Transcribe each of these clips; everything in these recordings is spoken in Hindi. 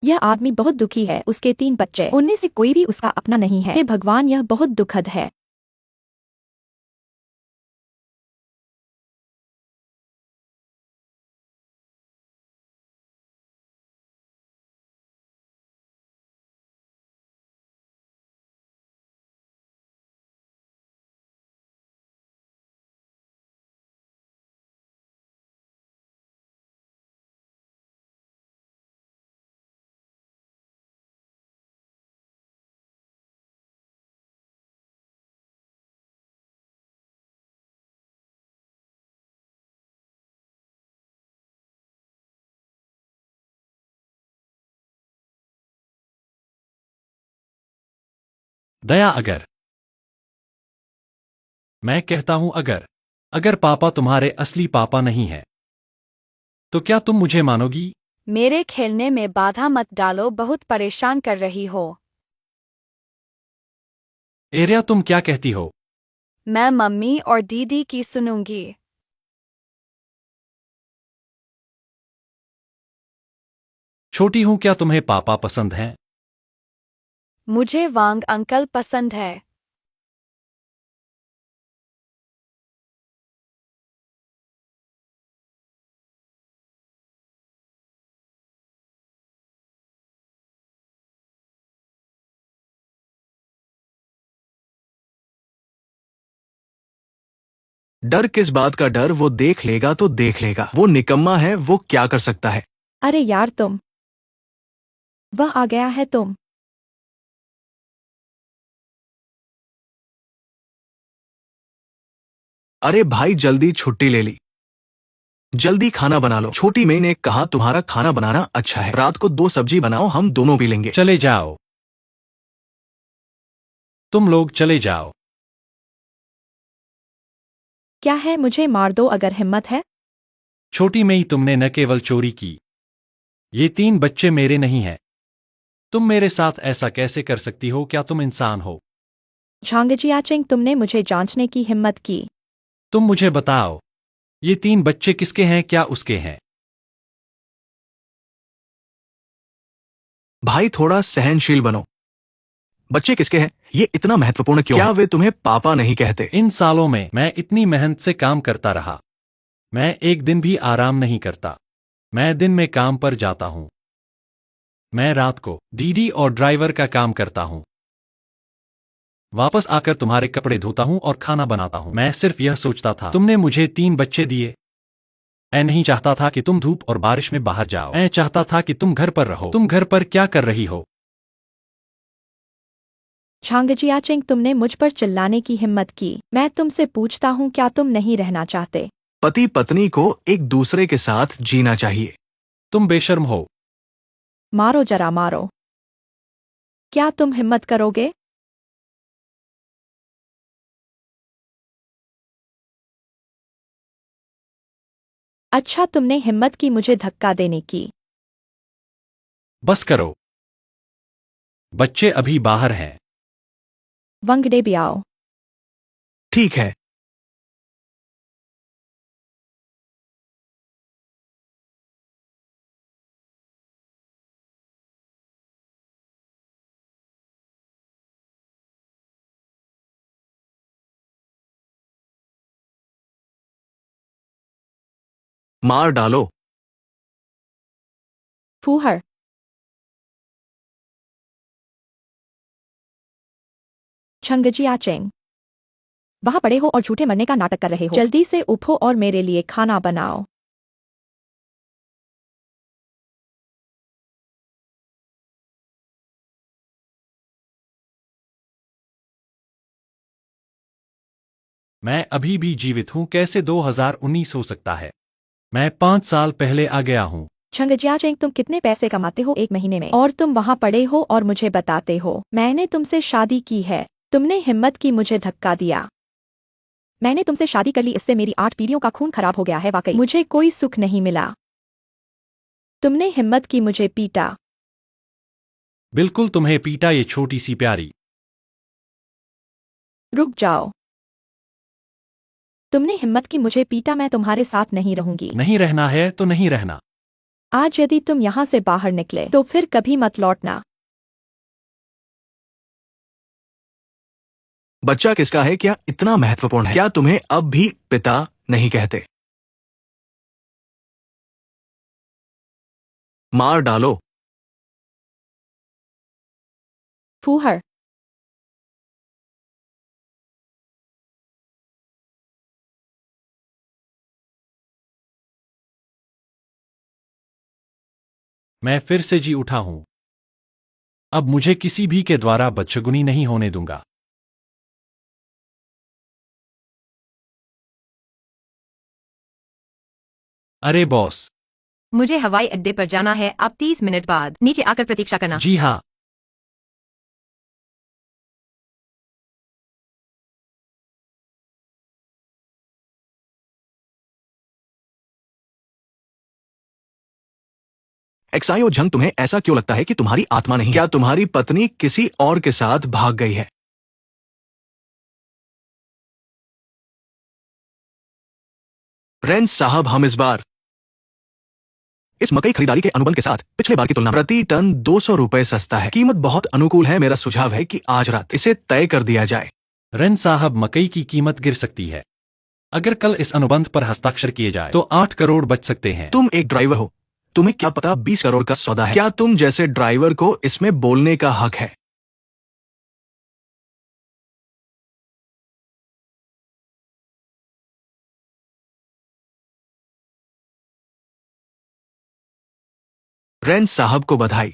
यह आदमी बहुत दुखी है। उसके 3 बच्चे, उनमें से कोई भी उसका अपना नहीं है। हे भगवान, यह बहुत दुखद है। दया, अगर मैं कहता हूं अगर पापा तुम्हारे असली पापा नहीं है, तो क्या तुम मुझे मानोगी? मेरे खेलने में बाधा मत डालो, बहुत परेशान कर रही हो। एरिया, तुम क्या कहती हो? मैं मम्मी और दीदी की सुनूंगी। छोटी हूं, क्या तुम्हें पापा पसंद हैं? मुझे वांग अंकल पसंद है। डर किस बात का डर, वो देख लेगा तो देख लेगा। वो निकम्मा है, वो क्या कर सकता है। अरे यार तुम, वह आ गया है तुम। अरे भाई, जल्दी छुट्टी ले ली। जल्दी खाना बना लो। छोटी मेई ने कहा तुम्हारा खाना बनाना अच्छा है, रात को 2 सब्जी बनाओ, हम दोनों पी लेंगे। चले जाओ, तुम लोग चले जाओ। क्या है, मुझे मार दो अगर हिम्मत है। छोटी मेई, तुमने न केवल चोरी की, ये 3 बच्चे मेरे नहीं हैं। तुम मेरे साथ ऐसा कैसे कर सकती हो? क्या तुम इंसान हो? झांगजियाचिंग, तुमने मुझे जांचने की हिम्मत की। तुम मुझे बताओ, ये 3 बच्चे किसके हैं? क्या उसके हैं? भाई थोड़ा सहनशील बनो। बच्चे किसके हैं, ये इतना महत्वपूर्ण क्यों है? क्या वे तुम्हें पापा नहीं कहते? इन सालों में मैं इतनी मेहनत से काम करता रहा, मैं एक दिन भी आराम नहीं करता। मैं दिन में काम पर जाता हूं, मैं रात को डीडी और ड्राइवर का काम करता हूं, वापस आकर तुम्हारे कपड़े धोता हूं और खाना बनाता हूं। मैं सिर्फ यह सोचता था, तुमने मुझे 3 बच्चे दिए। मैं नहीं चाहता था कि तुम धूप और बारिश में बाहर जाओ, मैं चाहता था कि तुम घर पर रहो। तुम घर पर क्या कर रही हो? झांगजियाचिंग, तुमने मुझ पर चिल्लाने की हिम्मत की। मैं तुमसे पूछता हूँ, क्या तुम नहीं रहना चाहते? पति पत्नी को एक दूसरे के साथ जीना चाहिए। तुम बेशर्म हो। मारो, जरा मारो। क्या तुम हिम्मत करोगे? अच्छा, तुमने हिम्मत की मुझे धक्का देने की। बस करो, बच्चे अभी बाहर हैं। वंगडे भी आओ। ठीक है। मार डालो। फूहर। झंगजियाचिंग, वहां पड़े हो और झूठे मरने का नाटक कर रहे हो। जल्दी से उठो और मेरे लिए खाना बनाओ। मैं अभी भी जीवित हूं। कैसे 2019 हो सकता है? मैं 5 साल पहले आ गया हूं। झंगजियाचिंग, तुम कितने पैसे कमाते हो एक महीने में? और तुम वहां पड़े हो और मुझे बताते हो मैंने तुमसे शादी की है। तुमने हिम्मत की मुझे धक्का दिया। मैंने तुमसे शादी कर ली, इससे मेरी 8 पीढ़ियों का खून खराब हो गया है। वाकई मुझे कोई सुख नहीं मिला। तुमने हिम्मत की मुझे पीटा। बिल्कुल, तुम्हें पीटा, ये छोटी सी प्यारी। रुक जाओ। तुमने हिम्मत की मुझे पीटा, मैं तुम्हारे साथ नहीं रहूंगी। नहीं रहना है तो नहीं रहना। आज यदि तुम यहाँ से बाहर निकले तो फिर कभी मत लौटना। बच्चा किसका है क्या इतना महत्वपूर्ण है? क्या तुम्हें अब भी पिता नहीं कहते? मार डालो। फूहड़। मैं फिर से जी उठा हूं। अब मुझे किसी भी के द्वारा बदशगुनी नहीं होने दूंगा। अरे बॉस। मुझे हवाई अड्डे पर जाना है, आप 30 मिनट बाद नीचे आकर प्रतीक्षा करना। जी हाँ। एक्सायो झंग, तुम्हें ऐसा क्यों लगता है कि तुम्हारी आत्मा नहीं? क्या तुम्हारी पत्नी किसी और के साथ भाग गई है? रेंस साहब, हम इस बार इस मकई खरीदारी के अनुबंध के साथ पिछले बार की तुलना में प्रति टन 200 रुपए सस्ता है। कीमत बहुत अनुकूल है। मेरा सुझाव है कि आज रात इसे तय कर दिया जाए। रेन साहब, मकई की कीमत गिर सकती है। अगर कल इस अनुबंध पर हस्ताक्षर किए जाए तो 8 करोड़ बच सकते हैं। तुम एक ड्राइवर हो, तुम्हें क्या पता 20 करोड़ का सौदा है? क्या तुम जैसे ड्राइवर को इसमें बोलने का हक है? रेंस साहब को बधाई।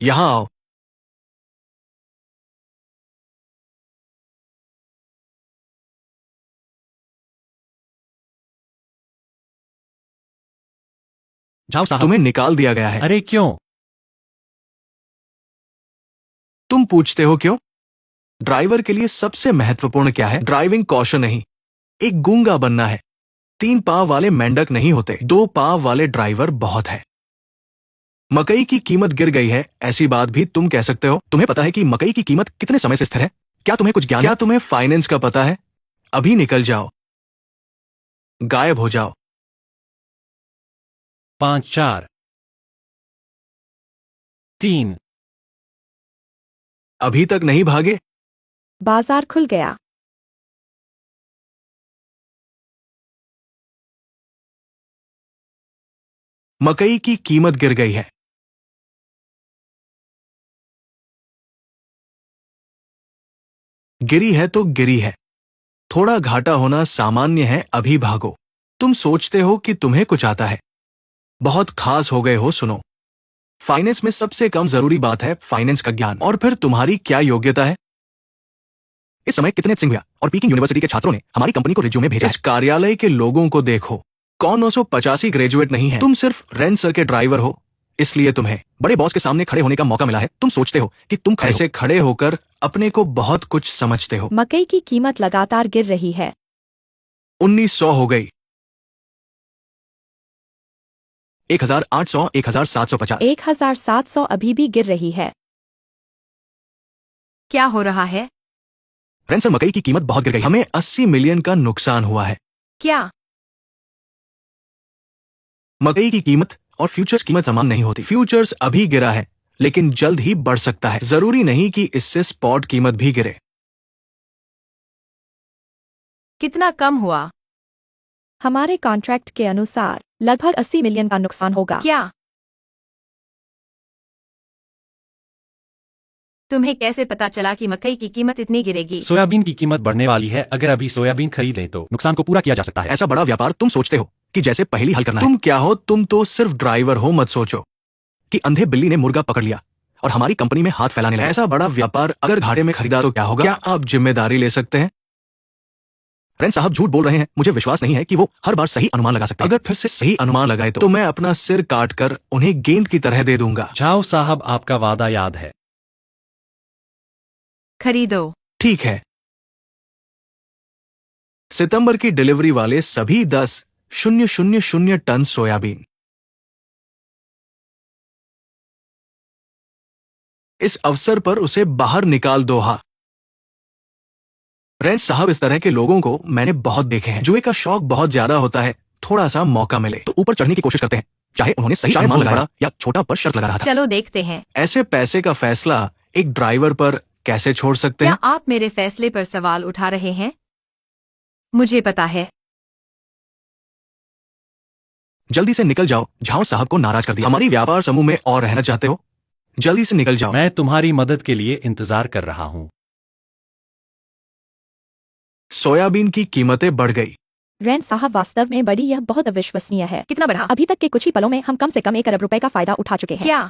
यहां आओ। जाओ साहब। तुम्हें निकाल दिया गया है। अरे क्यों? तुम पूछते हो क्यों? ड्राइवर के लिए सबसे महत्वपूर्ण क्या है? ड्राइविंग कौशल नहीं, एक गूंगा बनना है। 3 पांव वाले मेंढक नहीं होते, 2 पांव वाले ड्राइवर बहुत है। मकई की कीमत गिर गई है, ऐसी बात भी तुम कह सकते हो? तुम्हें पता है कि मकई की कीमत कितने समय से स्थिर है? क्या तुम्हें कुछ ज्ञान? क्या तुम्हें फाइनेंस का पता है? अभी निकल जाओ, गायब हो जाओ। 5 4 3। अभी तक नहीं भागे? बाजार खुल गया। मकई की कीमत गिर गई है। गिरी है तो गिरी है, थोड़ा घाटा होना सामान्य है। अभी भागो। तुम सोचते हो कि तुम्हें कुछ आता है, बहुत खास हो गए हो। सुनो, फाइनेंस में सबसे कम जरूरी बात है फाइनेंस का ज्ञान। और फिर तुम्हारी क्या योग्यता है? इस समय कितने सिंघिया और पीकिंग यूनिवर्सिटी के छात्रों ने हमारी कंपनी को रिज्यूमे भेजा है। इस कार्यालय के लोगों को देखो, कौन 985 ग्रेजुएट नहीं है। तुम सिर्फ रेन सर के ड्राइवर हो, इसलिए तुम्हें बड़े बॉस के सामने खड़े होने का मौका मिला है। तुम सोचते हो कि तुम ऐसे खड़े होकर अपने को बहुत कुछ समझते हो। मकई की कीमत लगातार गिर रही है। 1900 हो गई, 1800, 1750। 1700 अभी भी गिर रही है। क्या हो रहा है? रेन सर, मकई की कीमत बहुत गिर गई, हमें 80 मिलियन का नुकसान हुआ है। क्या? मकई की कीमत और फ्यूचर्स कीमत समान नहीं होती। फ्यूचर्स अभी गिरा है, लेकिन जल्द ही बढ़ सकता है। जरूरी नहीं कि इससे स्पॉट कीमत भी गिरे। कितना कम हुआ? हमारे कॉन्ट्रैक्ट के अनुसार लगभग 80 मिलियन का नुकसान होगा। क्या? तुम्हें कैसे पता चला कि मकई की कीमत इतनी गिरेगी? सोयाबीन की कीमत बढ़ने वाली है। अगर अभी सोयाबीन खरीद लें तो नुकसान को पूरा किया जा सकता है। ऐसा बड़ा व्यापार तुम सोचते हो कि जैसे पहली हल करना है। तुम क्या हो? तुम तो सिर्फ ड्राइवर हो। मत सोचो कि अंधे बिल्ली ने मुर्गा पकड़ लिया और हमारी कंपनी में हाथ फैलाने लगा। ऐसा बड़ा व्यापार अगर घाटे में खरीदा तो क्या होगा? क्या आप जिम्मेदारी ले सकते हैं? रेन साहब झूठ बोल रहे हैं। मुझे विश्वास नहीं है कि वो हर बार सही अनुमान लगा सकते हैं। अगर फिर से सही अनुमान लगाए तो मैं अपना सिर काटकर उन्हें गेंद की तरह दे दूंगा। जाओ साहब, आपका वादा याद है। खरीदो। ठीक है। सितंबर की डिलीवरी वाले सभी 10,000 टन सोयाबीन। इस अवसर पर उसे बाहर निकाल दो। हाँ रेंस साहब, इस तरह के लोगों को मैंने बहुत देखे हैं। जुए का शौक बहुत ज्यादा होता है, थोड़ा सा मौका मिले तो ऊपर चढ़ने की कोशिश करते हैं, चाहे उन्होंने सही अनुमान लगाया या छोटा पर शर्त लगा रहा था। चलो देखते हैं। ऐसे पैसे का फैसला एक ड्राइवर पर कैसे छोड़ सकते क्या हैं? आप मेरे फैसले पर सवाल उठा रहे हैं? मुझे पता है। जल्दी से निकल जाओ, झाओ साहब को नाराज कर दिया। हमारी व्यापार समूह में और रहना चाहते हो? जल्दी से निकल जाओ। मैं तुम्हारी मदद के लिए इंतजार कर रहा हूँ। सोयाबीन की कीमतें बढ़ गई। रैन साहब वास्तव में बड़ी, यह बहुत अविश्वसनीय है। कितना बढ़ा? अभी तक के कुछ ही पलों में हम कम से कम 1 अरब रुपए का फायदा उठा चुके हैं। क्या?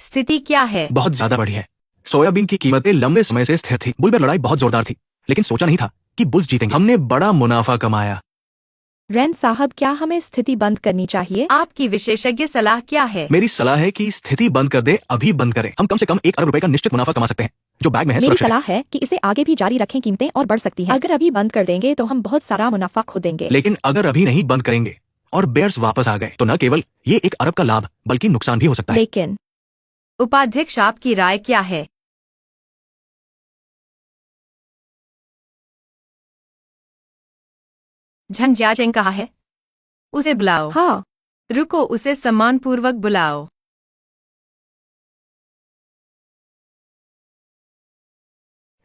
स्थिति क्या है? बहुत ज्यादा बढ़ी है। सोयाबीन की कीमतें लंबे समय से स्थिर थी। बुल पर लड़ाई बहुत जोरदार थी, लेकिन सोचा नहीं था कि बुल्स जीतेंगे। हमने बड़ा मुनाफा कमाया। रैन साहब, क्या हमें स्थिति बंद करनी चाहिए? आपकी विशेषज्ञ सलाह क्या है? मेरी सलाह है कि स्थिति बंद कर दे, अभी बंद करें। हम कम से कम 1 अरब रुपए का निश्चित मुनाफा कमा सकते हैं, जो बैग में है मेरी सुरक्षित है। सलाह है कि इसे आगे भी जारी रखें, कीमतें और बढ़ सकती हैं। अगर अभी बंद कर देंगे तो हम बहुत सारा मुनाफा खो देंगे। लेकिन अगर अभी नहीं बंद करेंगे और बेयर्स वापस आ गए तो न केवल ये 1 अरब का लाभ बल्कि नुकसान भी हो सकता है। लेकिन उपाध्यक्ष, आपकी राय क्या है? झंग जियाचेंग कहाँ है? उसे बुलाओ। हाँ, रुको, उसे सम्मानपूर्वक बुलाओ।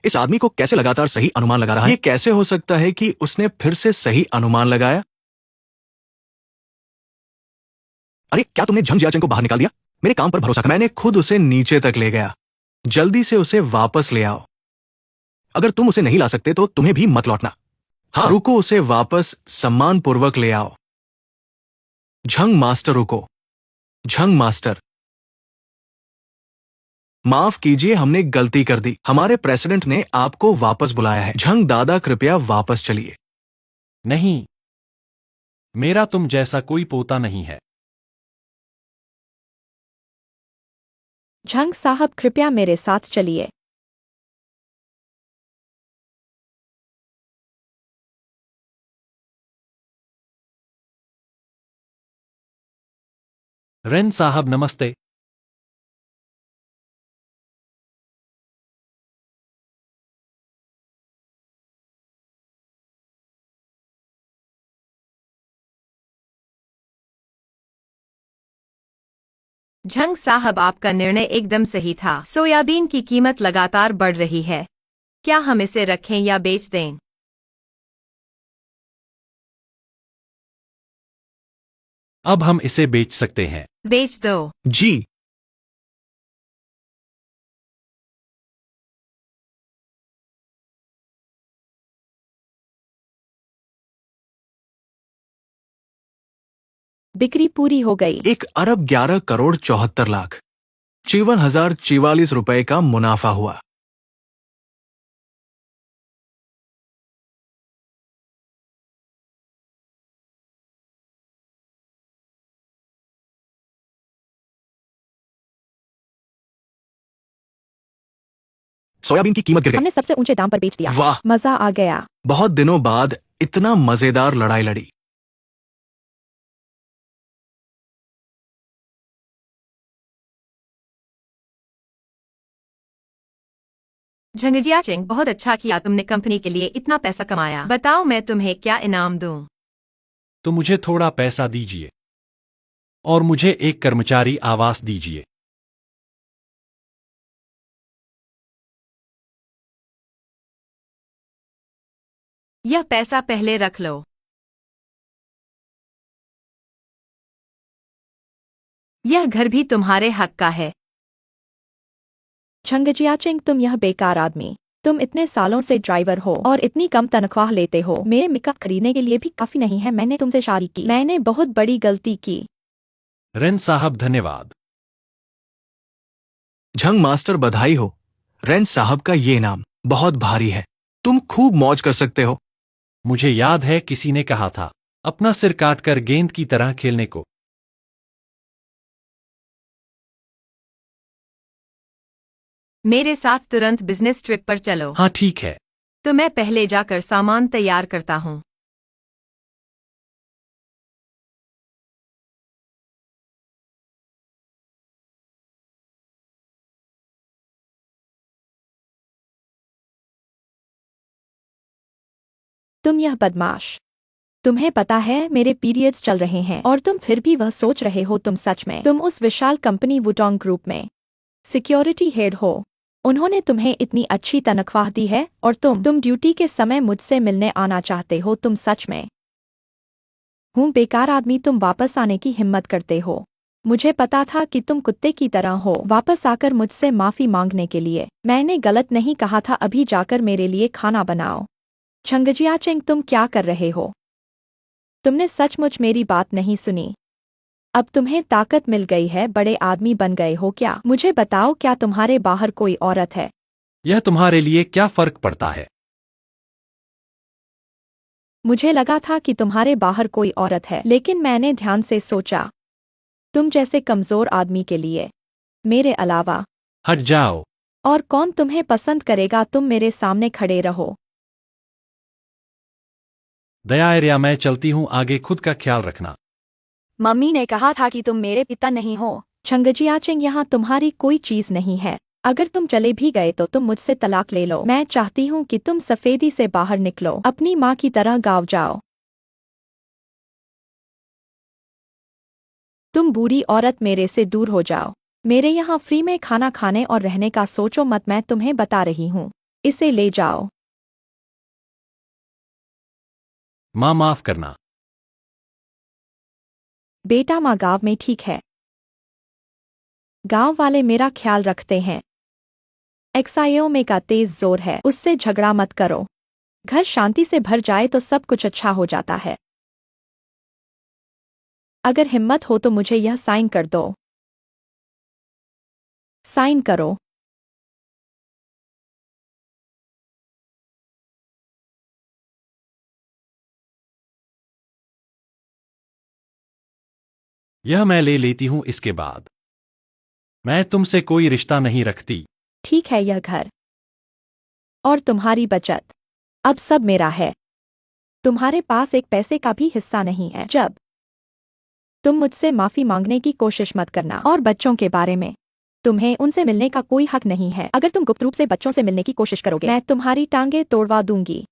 इस आदमी को कैसे लगातार सही अनुमान लगा रहा है? ये कैसे हो सकता है कि उसने फिर से सही अनुमान लगाया? अरे क्या तुमने झंग जियाचेंग को बाहर निकाल दिया? मेरे काम पर भरोसा कर। मैंने खुद उसे नीचे तक ले गया। जल्दी से उसे वापस ले आओ। अगर तुम उसे नहीं ला सकते तो तुम्हें भी मत लौटना। हाँ रुको, उसे वापस सम्मानपूर्वक ले आओ। झंग मास्टर रुको। झंग मास्टर, माफ कीजिए, हमने गलती कर दी। हमारे प्रेसिडेंट ने आपको वापस बुलाया है। झंग दादा, कृपया वापस चलिए। नहीं, मेरा तुम जैसा कोई पोता नहीं है। झंग साहब, कृपया मेरे साथ चलिए। रेन साहब नमस्ते। झंग साहब, आपका निर्णय एकदम सही था। सोयाबीन की कीमत लगातार बढ़ रही है। क्या हम इसे रखें या बेच दें? अब हम इसे बेच सकते हैं। बेच दो। जी, बिक्री पूरी हो गई। 1 अरब 11 करोड़ 74 लाख 54,044 रुपए का मुनाफा हुआ। सोयाबीन की कीमत गिर गई। हमने सबसे ऊंचे दाम पर बेच दिया। वाह, मजा आ गया। बहुत दिनों बाद इतना मजेदार लड़ाई लड़ी। झंग जियाचेंग, बहुत अच्छा किया, तुमने कंपनी के लिए इतना पैसा कमाया। बताओ मैं तुम्हें क्या इनाम दूं? तो मुझे थोड़ा पैसा दीजिए और मुझे एक कर्मचारी आवास दीजिए। यह पैसा पहले रख लो। यह घर भी तुम्हारे हक का है। झंग जियाचेंग, तुम यह बेकार आदमी। तुम इतने सालों से ड्राइवर हो और इतनी कम तनख्वाह लेते हो। मेरे मिका खरीदने के लिए भी काफी नहीं है। मैंने तुमसे शादी की। मैंने बहुत बड़ी गलती की। रेन साहब धन्यवाद। झंग मास्टर, बधाई हो। रेन साहब का ये इनाम बहुत भारी है। तुम खूब मौज कर सकते हो। मुझे याद है किसी ने कहा था, अपना सिर काटकर गेंद की तरह खेलने को। मेरे साथ तुरंत बिजनेस ट्रिप पर चलो। हाँ ठीक है। तो मैं पहले जाकर सामान तैयार करता हूँ। तुम यह बदमाश। तुम्हें पता है मेरे पीरियड्स चल रहे हैं और तुम फिर भी वह सोच रहे हो तुम सच में तुम उस विशाल कंपनी वुटोंग ग्रुप में सिक्योरिटी हेड हो। उन्होंने तुम्हें इतनी अच्छी तनख्वाह दी है और तुम ड्यूटी के समय मुझसे मिलने आना चाहते हो तुम सच में हूँ बेकार आदमी तुम वापस आने की हिम्मत करते हो। मुझे पता था कि तुम कुत्ते की तरह हो वापस आकर मुझसे माफी मांगने के लिए। मैंने गलत नहीं कहा था अभी जाकर मेरे लिए खाना बनाओ। छंगजियाचेंग तुम क्या कर रहे हो? तुमने सचमुच मेरी बात नहीं सुनी। अब तुम्हें ताकत मिल गई है बड़े आदमी बन गए हो क्या? मुझे बताओ क्या तुम्हारे बाहर कोई औरत है? यह तुम्हारे लिए क्या फर्क पड़ता है? मुझे लगा था कि तुम्हारे बाहर कोई औरत है लेकिन मैंने ध्यान से सोचा तुम जैसे कमजोर आदमी के लिए मेरे अलावा हट जाओ। और कौन तुम्हें पसंद करेगा? तुम मेरे सामने खड़े रहो। दया मैं चलती हूँ आगे खुद का ख्याल रखना। मम्मी ने कहा था कि तुम मेरे पिता नहीं हो। छंगजियाचेंग यहाँ तुम्हारी कोई चीज नहीं है। अगर तुम चले भी गए तो तुम मुझसे तलाक ले लो। मैं चाहती हूँ कि तुम सफेदी से बाहर निकलो अपनी माँ की तरह गाँव जाओ। तुम बुरी औरत मेरे से दूर हो जाओ। मेरे यहाँ फ्री में खाना खाने और रहने का सोचो मत मैं तुम्हें बता रही हूँ। इसे ले जाओ। माँ माफ करना। बेटा माँ गाँव में ठीक है। गांव वाले मेरा ख्याल रखते हैं। एक्साइओ में का तेज जोर है उससे झगड़ा मत करो। घर शांति से भर जाए तो सब कुछ अच्छा हो जाता है। अगर हिम्मत हो तो मुझे यह साइन कर दो। साइन करो। यह मैं ले लेती हूँ इसके बाद मैं तुमसे कोई रिश्ता नहीं रखती। ठीक है यह घर और तुम्हारी बचत अब सब मेरा है। तुम्हारे पास एक पैसे का भी हिस्सा नहीं है। जब तुम मुझसे माफी मांगने की कोशिश मत करना और बच्चों के बारे में तुम्हें उनसे मिलने का कोई हक नहीं है। अगर तुम गुप्त रूप से बच्चों से मिलने की कोशिश करोगे मैं तुम्हारी टांगे तोड़वा दूंगी।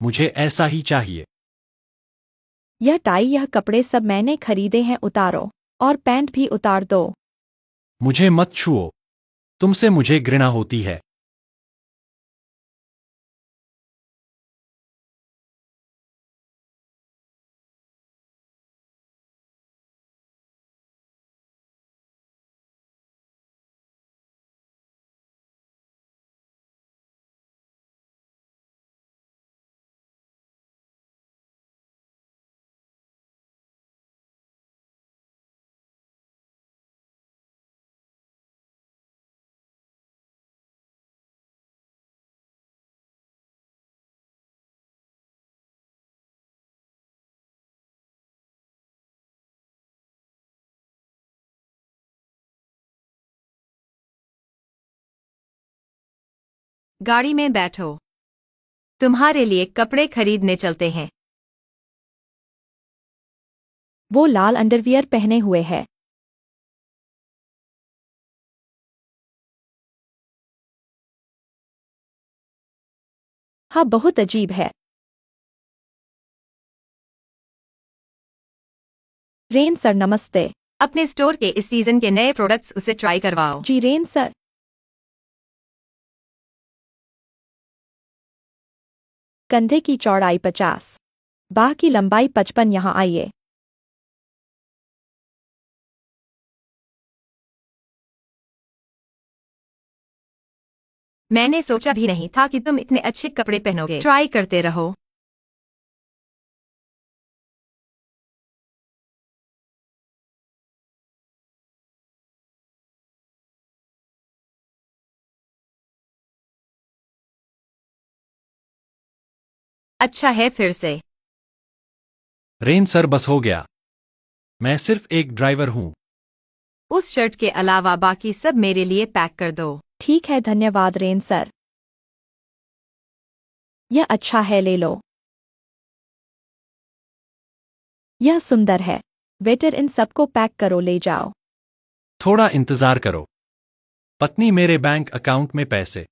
मुझे ऐसा ही चाहिए। यह टाई यह कपड़े सब मैंने खरीदे हैं उतारो और पैंट भी उतार दो। मुझे मत छुओ। तुमसे मुझे घृणा होती है। गाड़ी में बैठो। तुम्हारे लिए कपड़े खरीदने चलते हैं। वो लाल अंडरवियर पहने हुए है। हाँ बहुत अजीब है। रेन सर नमस्ते। अपने स्टोर के इस सीजन के नए प्रोडक्ट्स उसे ट्राई करवाओ। जी रेन सर। कंधे की चौड़ाई 50, बाह की लंबाई 55। यहाँ आइए। मैंने सोचा भी नहीं था कि तुम इतने अच्छे कपड़े पहनोगे। ट्राई करते रहो। अच्छा है फिर से। रेन सर बस हो गया। मैं सिर्फ एक ड्राइवर हूँ। उस शर्ट के अलावा बाकी सब मेरे लिए पैक कर दो। ठीक है धन्यवाद रेन सर। यह अच्छा है ले लो। यह सुंदर है। वेटर इन सबको पैक करो ले जाओ। थोड़ा इंतजार करो। पत्नी, मेरे बैंक अकाउंट में पैसे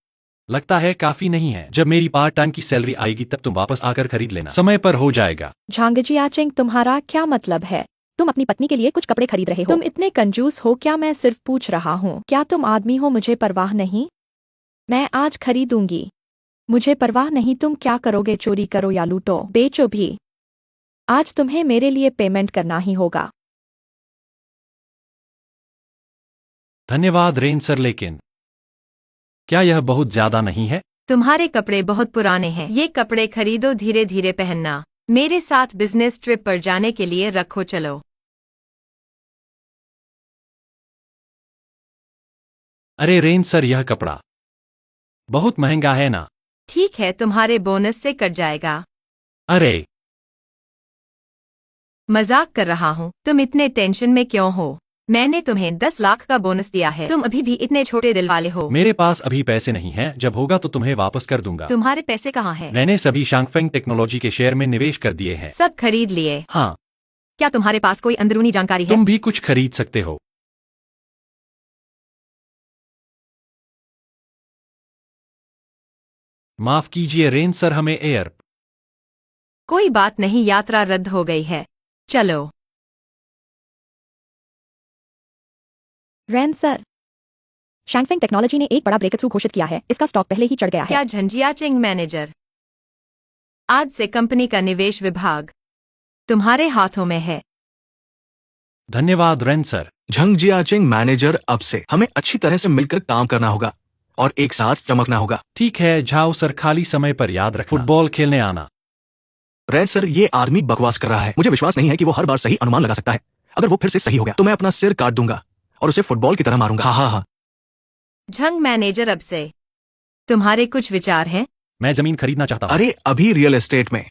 लगता है काफी नहीं है। जब मेरी पार्ट टाइम की सैलरी आएगी तब तुम वापस आकर खरीद लेना, समय पर हो जाएगा। झांगजियाचिंग, तुम्हारा क्या मतलब है? तुम अपनी पत्नी के लिए कुछ कपड़े खरीद रहे हो? तुम इतने कंजूस हो क्या? मैं सिर्फ पूछ रहा हूँ। क्या तुम आदमी हो? मुझे परवाह नहीं, मैं आज खरीदूंगी। मुझे परवाह नहीं, तुम क्या करोगे? चोरी करो या लूटो, बेचो भी, आज तुम्हें मेरे लिए पेमेंट करना ही होगा। धन्यवाद रेन सर, लेकिन क्या यह बहुत ज्यादा नहीं है? तुम्हारे कपड़े बहुत पुराने हैं, ये कपड़े खरीदो, धीरे धीरे पहनना। मेरे साथ बिजनेस ट्रिप पर जाने के लिए रखो, चलो। अरे रेन सर, यह कपड़ा बहुत महंगा है ना। ठीक है, तुम्हारे बोनस से कट जाएगा। अरे मजाक कर रहा हूँ, तुम इतने टेंशन में क्यों हो? मैंने तुम्हें 10 लाख का बोनस दिया है, तुम अभी भी इतने छोटे दिल वाले हो। मेरे पास अभी पैसे नहीं हैं, जब होगा तो तुम्हें वापस कर दूंगा। तुम्हारे पैसे कहाँ हैं? मैंने सभी शांगफेंग टेक्नोलॉजी के शेयर में निवेश कर दिए हैं। सब खरीद लिए? हाँ। क्या तुम्हारे पास कोई अंदरूनी जानकारी है? तुम भी कुछ खरीद सकते हो। माफ कीजिए रेन सर, हमें एयर। कोई बात नहीं, यात्रा रद्द हो गई है, चलो। रेन सर, शांगफेंग टेक्नोलॉजी ने एक बड़ा ब्रेक थ्रू घोषित किया है, इसका स्टॉक पहले ही चढ़ गया है। क्या झंझियाचिंग मैनेजर, आज से कंपनी का निवेश विभाग तुम्हारे हाथों में है। धन्यवाद रेन सर। झंगजियाचिंग मैनेजर, अब से हमें अच्छी तरह से मिलकर काम करना होगा और एक साथ चमकना होगा। ठीक है झाओ सर, खाली समय पर याद रखना, फुटबॉल खेलने आना। रेड सर, ये आदमी बकवास कर रहा है। मुझे विश्वास नहीं है कि वो हर बार सही अनुमान लगा सकता है। अगर वो फिर से सही हो गया तो मैं अपना सिर काट दूंगा और उसे फुटबॉल की तरह मारूंगा। हाँ हाँ हाँ। झंग मैनेजर, अब से तुम्हारे कुछ विचार हैं? मैं जमीन खरीदना चाहता हूँ। अरे अभी रियल एस्टेट में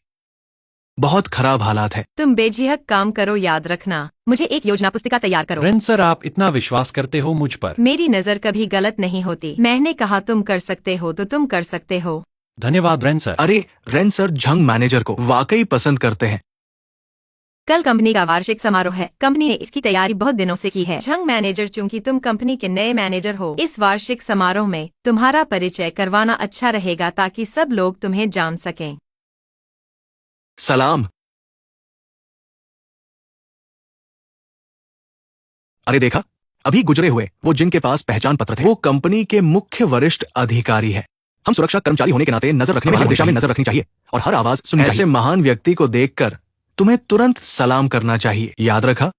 बहुत खराब हालात है। तुम बेझिझक काम करो, याद रखना, मुझे एक योजना पुस्तिका तैयार करो। रेन सर, आप इतना विश्वास करते हो मुझ पर। मेरी नजर कभी गलत नहीं होती, मैंने कहा तुम कर सकते हो तो तुम कर सकते हो। धन्यवाद रेन सर। अरे रेन सर झंग मैनेजर को वाकई पसंद करते हैं। कल कंपनी का वार्षिक समारोह है, कंपनी ने इसकी तैयारी बहुत दिनों से की है। झंग मैनेजर, चूंकि तुम कंपनी के नए मैनेजर हो, इस वार्षिक समारोह में तुम्हारा परिचय करवाना अच्छा रहेगा ताकि सब लोग तुम्हें जान सकें। सलाम। अरे देखा, अभी गुजरे हुए वो जिनके पास पहचान पत्र थे, वो कंपनी के मुख्य वरिष्ठ अधिकारी है। हम सुरक्षा कर्मचारी होने के नाते नजर रखने में हर दिशा में नजर रखनी चाहिए और हर आवाज सुननी चाहिए। ऐसे महान व्यक्ति को देखकर तुम्हें तुरंत सलाम करना चाहिए, याद रखा।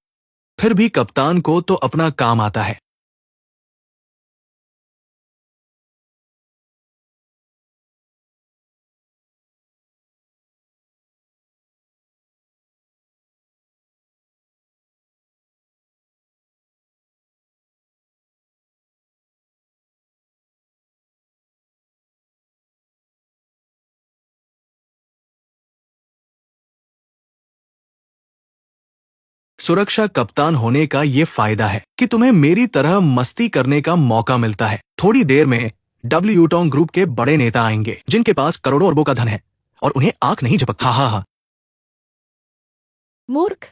फिर भी कप्तान को तो अपना काम आता है। सुरक्षा कप्तान होने का ये फायदा है कि तुम्हें मेरी तरह मस्ती करने का मौका मिलता है। थोड़ी देर में डब्ल्यू यूटोंग ग्रुप के बड़े नेता आएंगे जिनके पास करोड़ों अरबों का धन है और उन्हें आंख नहीं झपकती। हाँ हाँ हाँ। मूर्ख,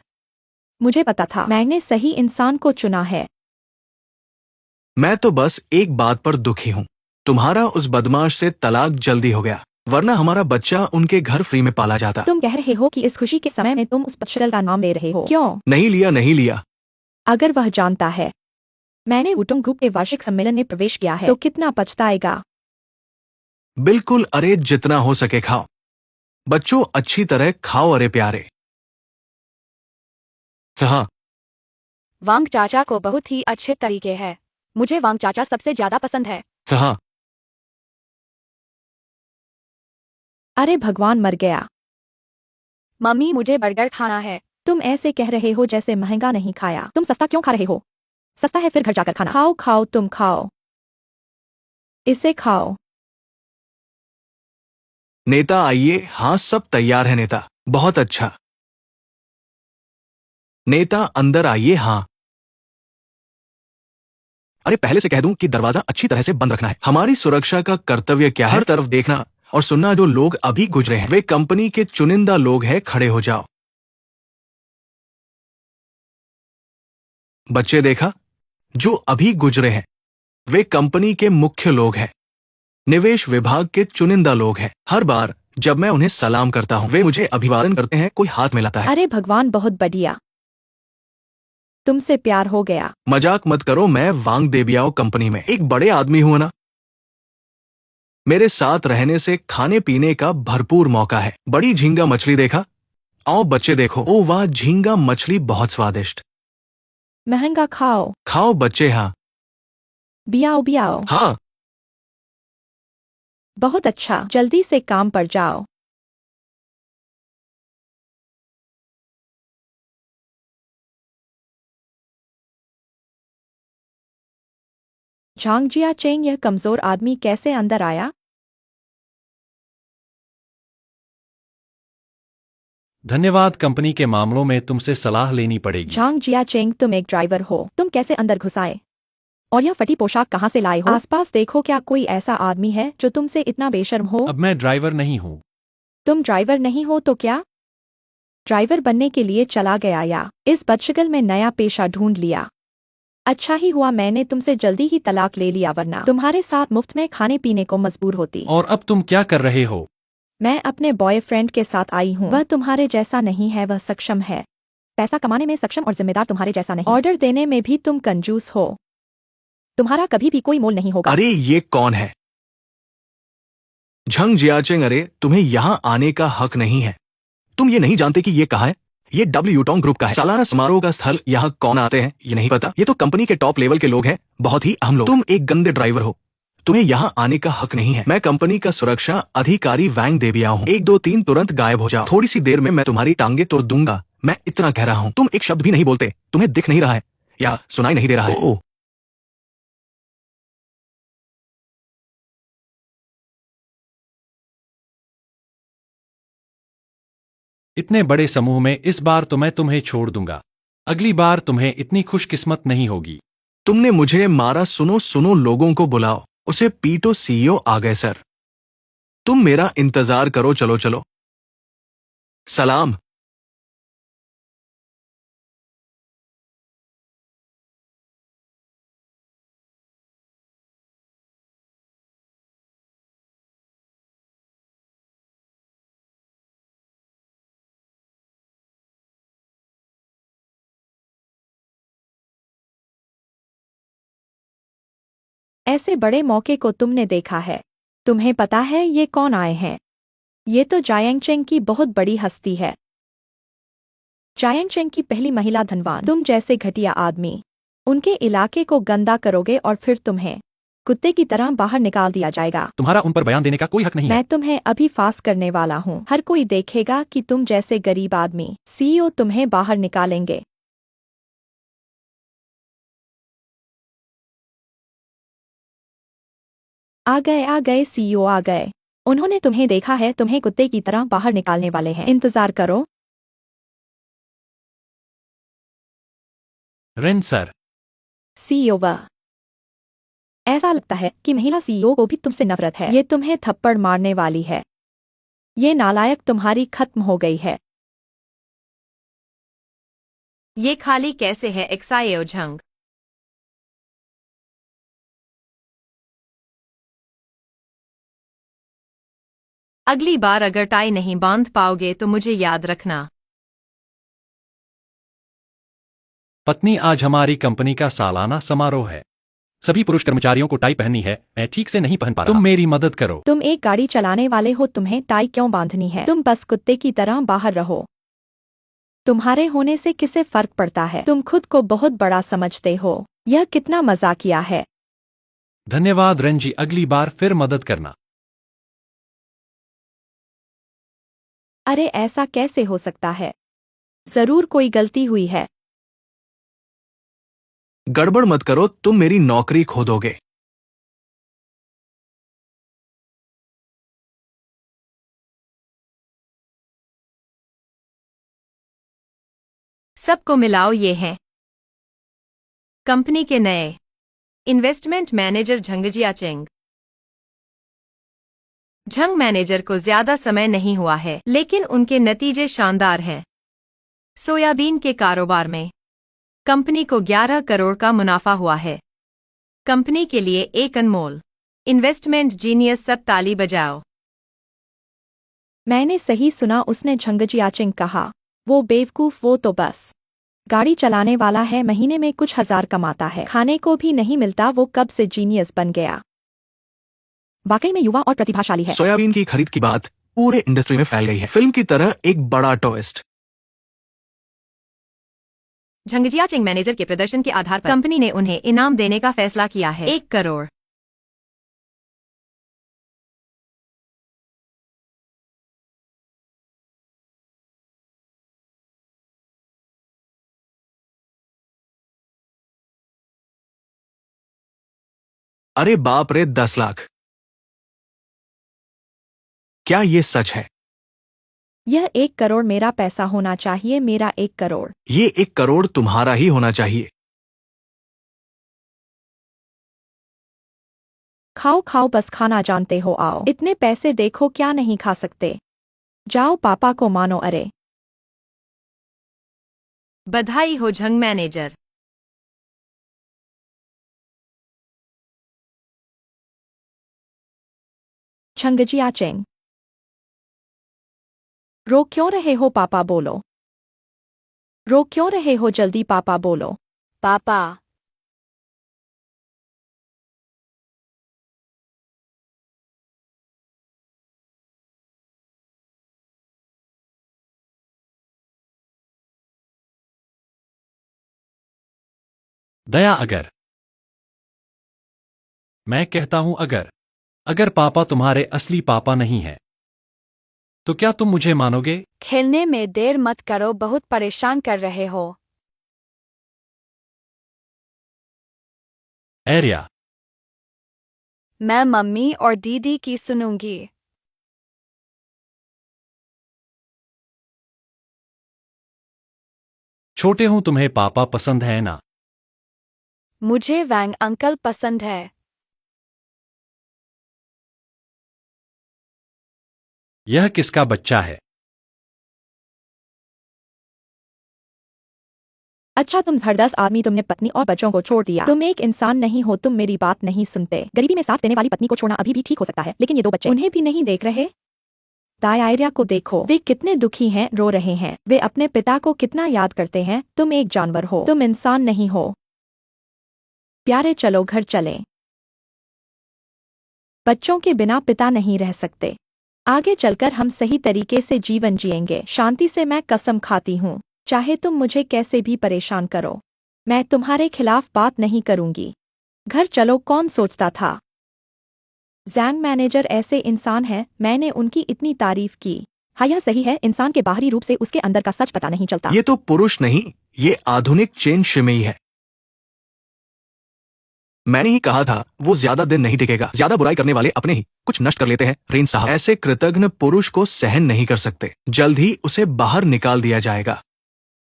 मुझे पता था, मैंने सही इंसान को चुना है। मैं तो बस एक बात पर दुखी हूँ, तुम्हारा उस बदमाश से तलाक जल्दी हो गया, वरना हमारा बच्चा उनके घर फ्री में पाला जाता। तुम कह रहे हो कि इस खुशी के समय में तुम उस पक्षल का नाम ले रहे हो? क्यों? नहीं लिया, नहीं लिया। अगर वह जानता है मैंने वुटोंग ग्रुप के वार्षिक सम्मेलन में प्रवेश किया है तो कितना पछताएगा। बिल्कुल, अरे जितना हो सके खाओ बच्चों, अच्छी तरह खाओ। अरे प्यारे। हाँ, वांग चाचा को बहुत ही अच्छे तरीके है, मुझे वांग चाचा सबसे ज्यादा पसंद है। हाँ। अरे भगवान, मर गया। मम्मी, मुझे बर्गर खाना है। तुम ऐसे कह रहे हो जैसे महंगा नहीं खाया। तुम सस्ता क्यों खा रहे हो? सस्ता है फिर घर जाकर खाना। खाओ खाओ, तुम खाओ, इसे खाओ। नेता आइए। हाँ, सब तैयार है नेता। बहुत अच्छा। नेता अंदर आइए। हाँ। अरे पहले से कह दूं कि दरवाजा अच्छी तरह से बंद रखना है। हमारी सुरक्षा का कर्तव्य क्या है? हर तरफ देखना और सुनना। जो लोग अभी गुजरे हैं वे कंपनी के चुनिंदा लोग हैं। खड़े हो जाओ। बच्चे देखा, जो अभी गुजरे हैं वे कंपनी के मुख्य लोग हैं, निवेश विभाग के चुनिंदा लोग हैं। हर बार जब मैं उन्हें सलाम करता हूँ, वे मुझे अभिवादन करते हैं, कोई हाथ मिलाता है। अरे भगवान, बहुत बढ़िया, तुमसे प्यार हो गया। मजाक मत करो, मैं वांग देबियाओ कंपनी में एक बड़े आदमी हूं ना। मेरे साथ रहने से खाने पीने का भरपूर मौका है। बड़ी झींगा मछली देखा? आओ बच्चे देखो। ओ वाह, झींगा मछली बहुत स्वादिष्ट। महंगा खाओ। खाओ बच्चे। हाँ बियाओ बियाओ। हाँ। बहुत अच्छा, जल्दी से काम पर जाओ। झांग जिया चेंग, यह कमजोर आदमी कैसे अंदर आया? धन्यवाद, कंपनी के मामलों में तुमसे सलाह लेनी पड़ेगी। झांग जिया चेंग, तुम एक ड्राइवर हो, तुम कैसे अंदर घुस आए? और यह फटी पोशाक कहाँ से लाए हो? आसपास देखो, क्या कोई ऐसा आदमी है जो तुमसे इतना बेशर्म हो? अब मैं ड्राइवर नहीं हूँ। तुम ड्राइवर नहीं हो तो क्या? ड्राइवर बनने के लिए चला गया या इस बदशक्ल में नया पेशा ढूंढ लिया? अच्छा ही हुआ मैंने तुमसे जल्दी ही तलाक ले लिया, वरना तुम्हारे साथ मुफ्त में खाने पीने को मजबूर होती। और अब तुम क्या कर रहे हो? मैं अपने बॉयफ्रेंड के साथ आई हूँ। वह तुम्हारे जैसा नहीं है, वह सक्षम है, पैसा कमाने में सक्षम और जिम्मेदार तुम्हारे जैसा नहीं। ऑर्डर देने में भी तुम कंजूस हो, तुम्हारा कभी भी कोई मोल नहीं होगा। अरे ये कौन है? झंग जियाचेंग, अरे तुम्हें यहाँ आने का हक नहीं है। तुम ये नहीं जानते कि ये कहाँ है? ये डब्ल्यू यूटोंग ग्रुप का है। सालाना समारोह का स्थल। यहाँ कौन आते हैं ये नहीं पता? ये तो कंपनी के टॉप लेवल के लोग हैं, बहुत ही अहम लोग। तुम एक गंदे ड्राइवर हो, तुम्हें यहाँ आने का हक नहीं है। मैं कंपनी का सुरक्षा अधिकारी वैंग देबियाओ हूँ। 1 2 3 तुरंत गायब हो जाओ, थोड़ी सी देर में मैं तुम्हारी टांगे तोड़ दूंगा। मैं इतना कह रहा हूँ, तुम एक शब्द भी नहीं बोलते। तुम्हें दिख नहीं रहा है या सुनाई नहीं दे रहा है? ओह, इतने बड़े समूह में इस बार तो मैं तुम्हें छोड़ दूंगा। अगली बार तुम्हें इतनी खुशकिस्मत नहीं होगी। तुमने मुझे मारा। सुनो सुनो, लोगों को बुलाओ, उसे पीटो। सीईओ आ गए सर, तुम मेरा इंतजार करो। चलो चलो। सलाम। ऐसे बड़े मौके को तुमने देखा है? तुम्हें पता है ये कौन आए हैं? ये तो जायंगचेंग की बहुत बड़ी हस्ती है। जायंगचेंग की पहली महिला धनवान। तुम जैसे घटिया आदमी उनके इलाके को गंदा करोगे और फिर तुम्हें कुत्ते की तरह बाहर निकाल दिया जाएगा। तुम्हारा उन पर बयान देने का कोई हक नहीं है। मैं तुम्हें अभी फांस करने वाला हूँ। हर कोई देखेगा कि तुम जैसे गरीब आदमी सीईओ तुम्हें बाहर निकालेंगे। आ गए सीईओ आ गए। उन्होंने तुम्हें देखा है, तुम्हें कुत्ते की तरह बाहर निकालने वाले हैं। इंतजार करो। Rain sir. सीईओ, वह ऐसा लगता है कि महिला सीईओ को भी तुमसे नफरत है। ये तुम्हें थप्पड़ मारने वाली है। ये नालायक तुम्हारी खत्म हो गई है। ये खाली कैसे है एक्साइओ झंग? अगली बार अगर टाई नहीं बांध पाओगे तो मुझे याद रखना। पत्नी, आज हमारी कंपनी का सालाना समारोह है। सभी पुरुष कर्मचारियों को टाई पहननी है। मैं ठीक से नहीं पहन पा रहा। तुम मेरी मदद करो। तुम एक गाड़ी चलाने वाले हो, तुम्हें टाई क्यों बांधनी है? तुम बस कुत्ते की तरह बाहर रहो। तुम्हारे होने से किसे फर्क पड़ता है? तुम खुद को बहुत बड़ा समझते हो। यह कितना मजाकिया है। धन्यवाद रेंजी, अगली बार फिर मदद करना। अरे ऐसा कैसे हो सकता है? जरूर कोई गलती हुई है। गड़बड़ मत करो, तुम मेरी नौकरी खो दोगे। सबको मिलाओ, ये हैं कंपनी के नए investment manager Zhang Jiacheng. Zhang manager को ज्यादा समय नहीं हुआ है, लेकिन उनके नतीजे शानदार हैं। सोयाबीन के कारोबार में कंपनी को 11 करोड़ का मुनाफा हुआ है। कंपनी के लिए एक अनमोल इन्वेस्टमेंट जीनियस, सब ताली बजाओ। मैंने सही सुना, उसने झंगजियाचिंग कहा। वो बेवकूफ, वो तो बस गाड़ी चलाने वाला है, महीने में कुछ हजार कमाता है, खाने को भी नहीं मिलता, वो कब से जीनियस बन गया। वाकई में युवा और प्रतिभाशाली है। सोयाबीन की खरीद की बात पूरे इंडस्ट्री में फैल गई है, फिल्म की तरह एक बड़ा ट्विस्ट। झंगजियाचिंग मैनेजर के प्रदर्शन के आधार पर कंपनी ने उन्हें इनाम देने का फैसला किया है, 1 करोड़। अरे बाप रे, 10 लाख! क्या ये सच है? यह 1 करोड़ मेरा पैसा होना चाहिए, मेरा 1 करोड़। ये 1 करोड़ तुम्हारा ही होना चाहिए। खाओ खाओ, बस खाना जानते हो, आओ। इतने पैसे देखो, क्या नहीं खा सकते। जाओ पापा को मानो। अरे बधाई हो झंग मैनेजर। झंगजियाचिंग, रो क्यों रहे हो पापा, बोलो। रो क्यों रहे हो, जल्दी पापा बोलो। पापा, दया, अगर मैं कहता हूं अगर पापा तुम्हारे असली पापा नहीं है, तो क्या तुम मुझे मानोगे? खेलने में देर मत करो, बहुत परेशान कर रहे हो। एरिया, मैं मम्मी और दीदी की सुनूंगी। छोटे हूं, तुम्हें पापा पसंद है ना? मुझे वैंग अंकल पसंद है। यह किसका बच्चा है? अच्छा तुम जबरदस्त आदमी, तुमने पत्नी और बच्चों को छोड़ दिया। तुम एक इंसान नहीं हो, तुम मेरी बात नहीं सुनते। गरीबी में साथ देने वाली पत्नी को छोड़ना अभी भी ठीक हो सकता है, लेकिन ये 2 बच्चे, उन्हें भी नहीं देख रहे। दायरा को देखो, वे कितने दुखी हैं, रो रहे हैं। वे अपने पिता को कितना याद करते हैं। तुम एक जानवर हो, तुम इंसान नहीं हो। प्यारे चलो घर चलें। बच्चों के बिना पिता नहीं रह सकते। आगे चलकर हम सही तरीके से जीवन जिएंगे, शांति से, मैं कसम खाती हूँ। चाहे तुम मुझे कैसे भी परेशान करो, मैं तुम्हारे खिलाफ बात नहीं करूंगी। घर चलो, कौन सोचता था जैंग मैनेजर ऐसे इंसान है, मैंने उनकी इतनी तारीफ की। हाँ यह सही है, इंसान के बाहरी रूप से उसके अंदर का सच पता नहीं चलता। ये तो पुरुष नहीं, ये आधुनिक चेन शिमेई है। मैंने ही कहा था, वो ज्यादा दिन नहीं टिकेगा। ज्यादा बुराई करने वाले अपने ही कुछ नष्ट कर लेते हैं। रेन साहब ऐसे कृतघ्न पुरुष को सहन नहीं कर सकते। जल्द ही उसे बाहर निकाल दिया जाएगा।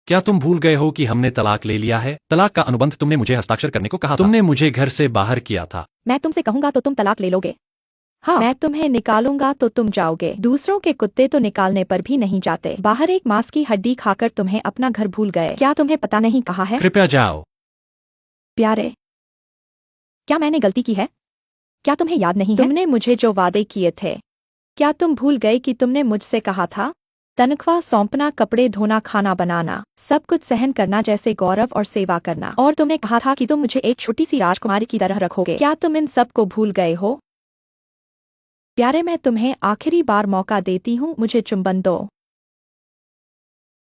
क्या तुम भूल गए हो कि हमने तलाक ले लिया है? तलाक का अनुबंध तुमने मुझे हस्ताक्षर करने को कहा था। तुमने मुझे घर से बाहर किया था। मैं तुमसे कहूंगा तो तुम तलाक ले लोगे। हाँ, मैं तुम्हें निकालूंगा तो तुम जाओगे। दूसरों के कुत्ते तो निकालने पर भी नहीं जाते। बाहर एक मांस की हड्डी खाकर तुम्हें अपना घर भूल गए। क्या तुम्हें पता नहीं कहा है? कृपया जाओ। प्यारे, क्या मैंने गलती की है? क्या तुम्हें याद नहीं है तुमने मुझे जो वादे किए थे? क्या तुम भूल गए कि तुमने मुझसे कहा था तनख्वाह सौंपना, कपड़े धोना, खाना बनाना, सब कुछ सहन करना, जैसे गौरव और सेवा करना, और तुमने कहा था कि तुम मुझे एक छोटी सी राजकुमारी की तरह रखोगे। क्या तुम इन सब को भूल गए हो? प्यारे, मैं तुम्हें आखिरी बार मौका देती हूँ, मुझे चुंबन दो।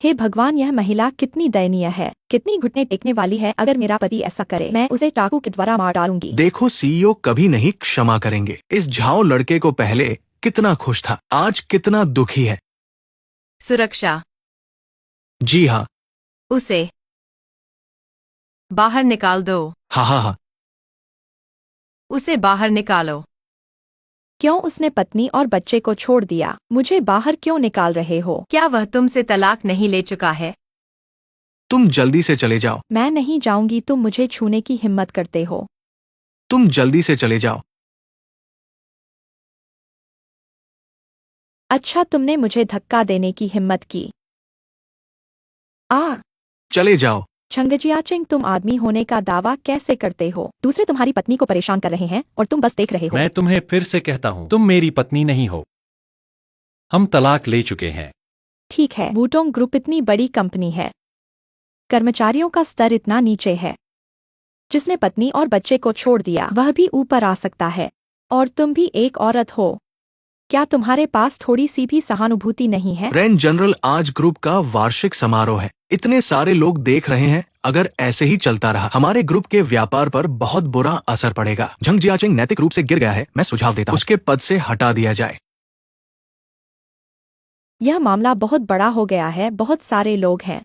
हे भगवान, यह महिला कितनी दयनीय है, कितनी घुटने टेकने वाली है। अगर मेरा पति ऐसा करे, मैं उसे चाकू के द्वारा मार डालूंगी। देखो, सीईओ कभी नहीं क्षमा करेंगे। इस झाओ लड़के को पहले कितना खुश था, आज कितना दुखी है। सुरक्षा, जी हाँ, उसे बाहर निकाल दो। हाँ हाँ हाँ। उसे बाहर निकालो। क्यों उसने पत्नी और बच्चे को छोड़ दिया? मुझे बाहर क्यों निकाल रहे हो? क्या वह तुमसे तलाक नहीं ले चुका है? तुम जल्दी से चले जाओ। मैं नहीं जाऊंगी, तुम मुझे छूने की हिम्मत करते हो। तुम जल्दी से चले जाओ। अच्छा, तुमने मुझे धक्का देने की हिम्मत की। आ चले जाओ। छंगजियाचिंग, तुम आदमी होने का दावा कैसे करते हो? दूसरे तुम्हारी पत्नी को परेशान कर रहे हैं और तुम बस देख रहे हो। मैं तुम्हें फिर से कहता हूँ, तुम मेरी पत्नी नहीं हो। हम तलाक ले चुके हैं। ठीक है, वूटोंग ग्रुप इतनी बड़ी कंपनी है, कर्मचारियों का स्तर इतना नीचे है, जिसने पत्नी और बच्चे को छोड़ दिया वह भी ऊपर आ सकता है, और तुम भी एक औरत हो। क्या तुम्हारे पास थोड़ी सी भी सहानुभूति नहीं है? रेन जनरल, आज ग्रुप का वार्षिक समारोह है, इतने सारे लोग देख रहे हैं। अगर ऐसे ही चलता रहा हमारे ग्रुप के व्यापार पर बहुत बुरा असर पड़ेगा। झंग जियाचिंग नैतिक रूप से गिर गया है, मैं सुझाव देता हूं उसके पद से हटा दिया जाए। यह मामला बहुत बड़ा हो गया है, बहुत सारे लोग हैं।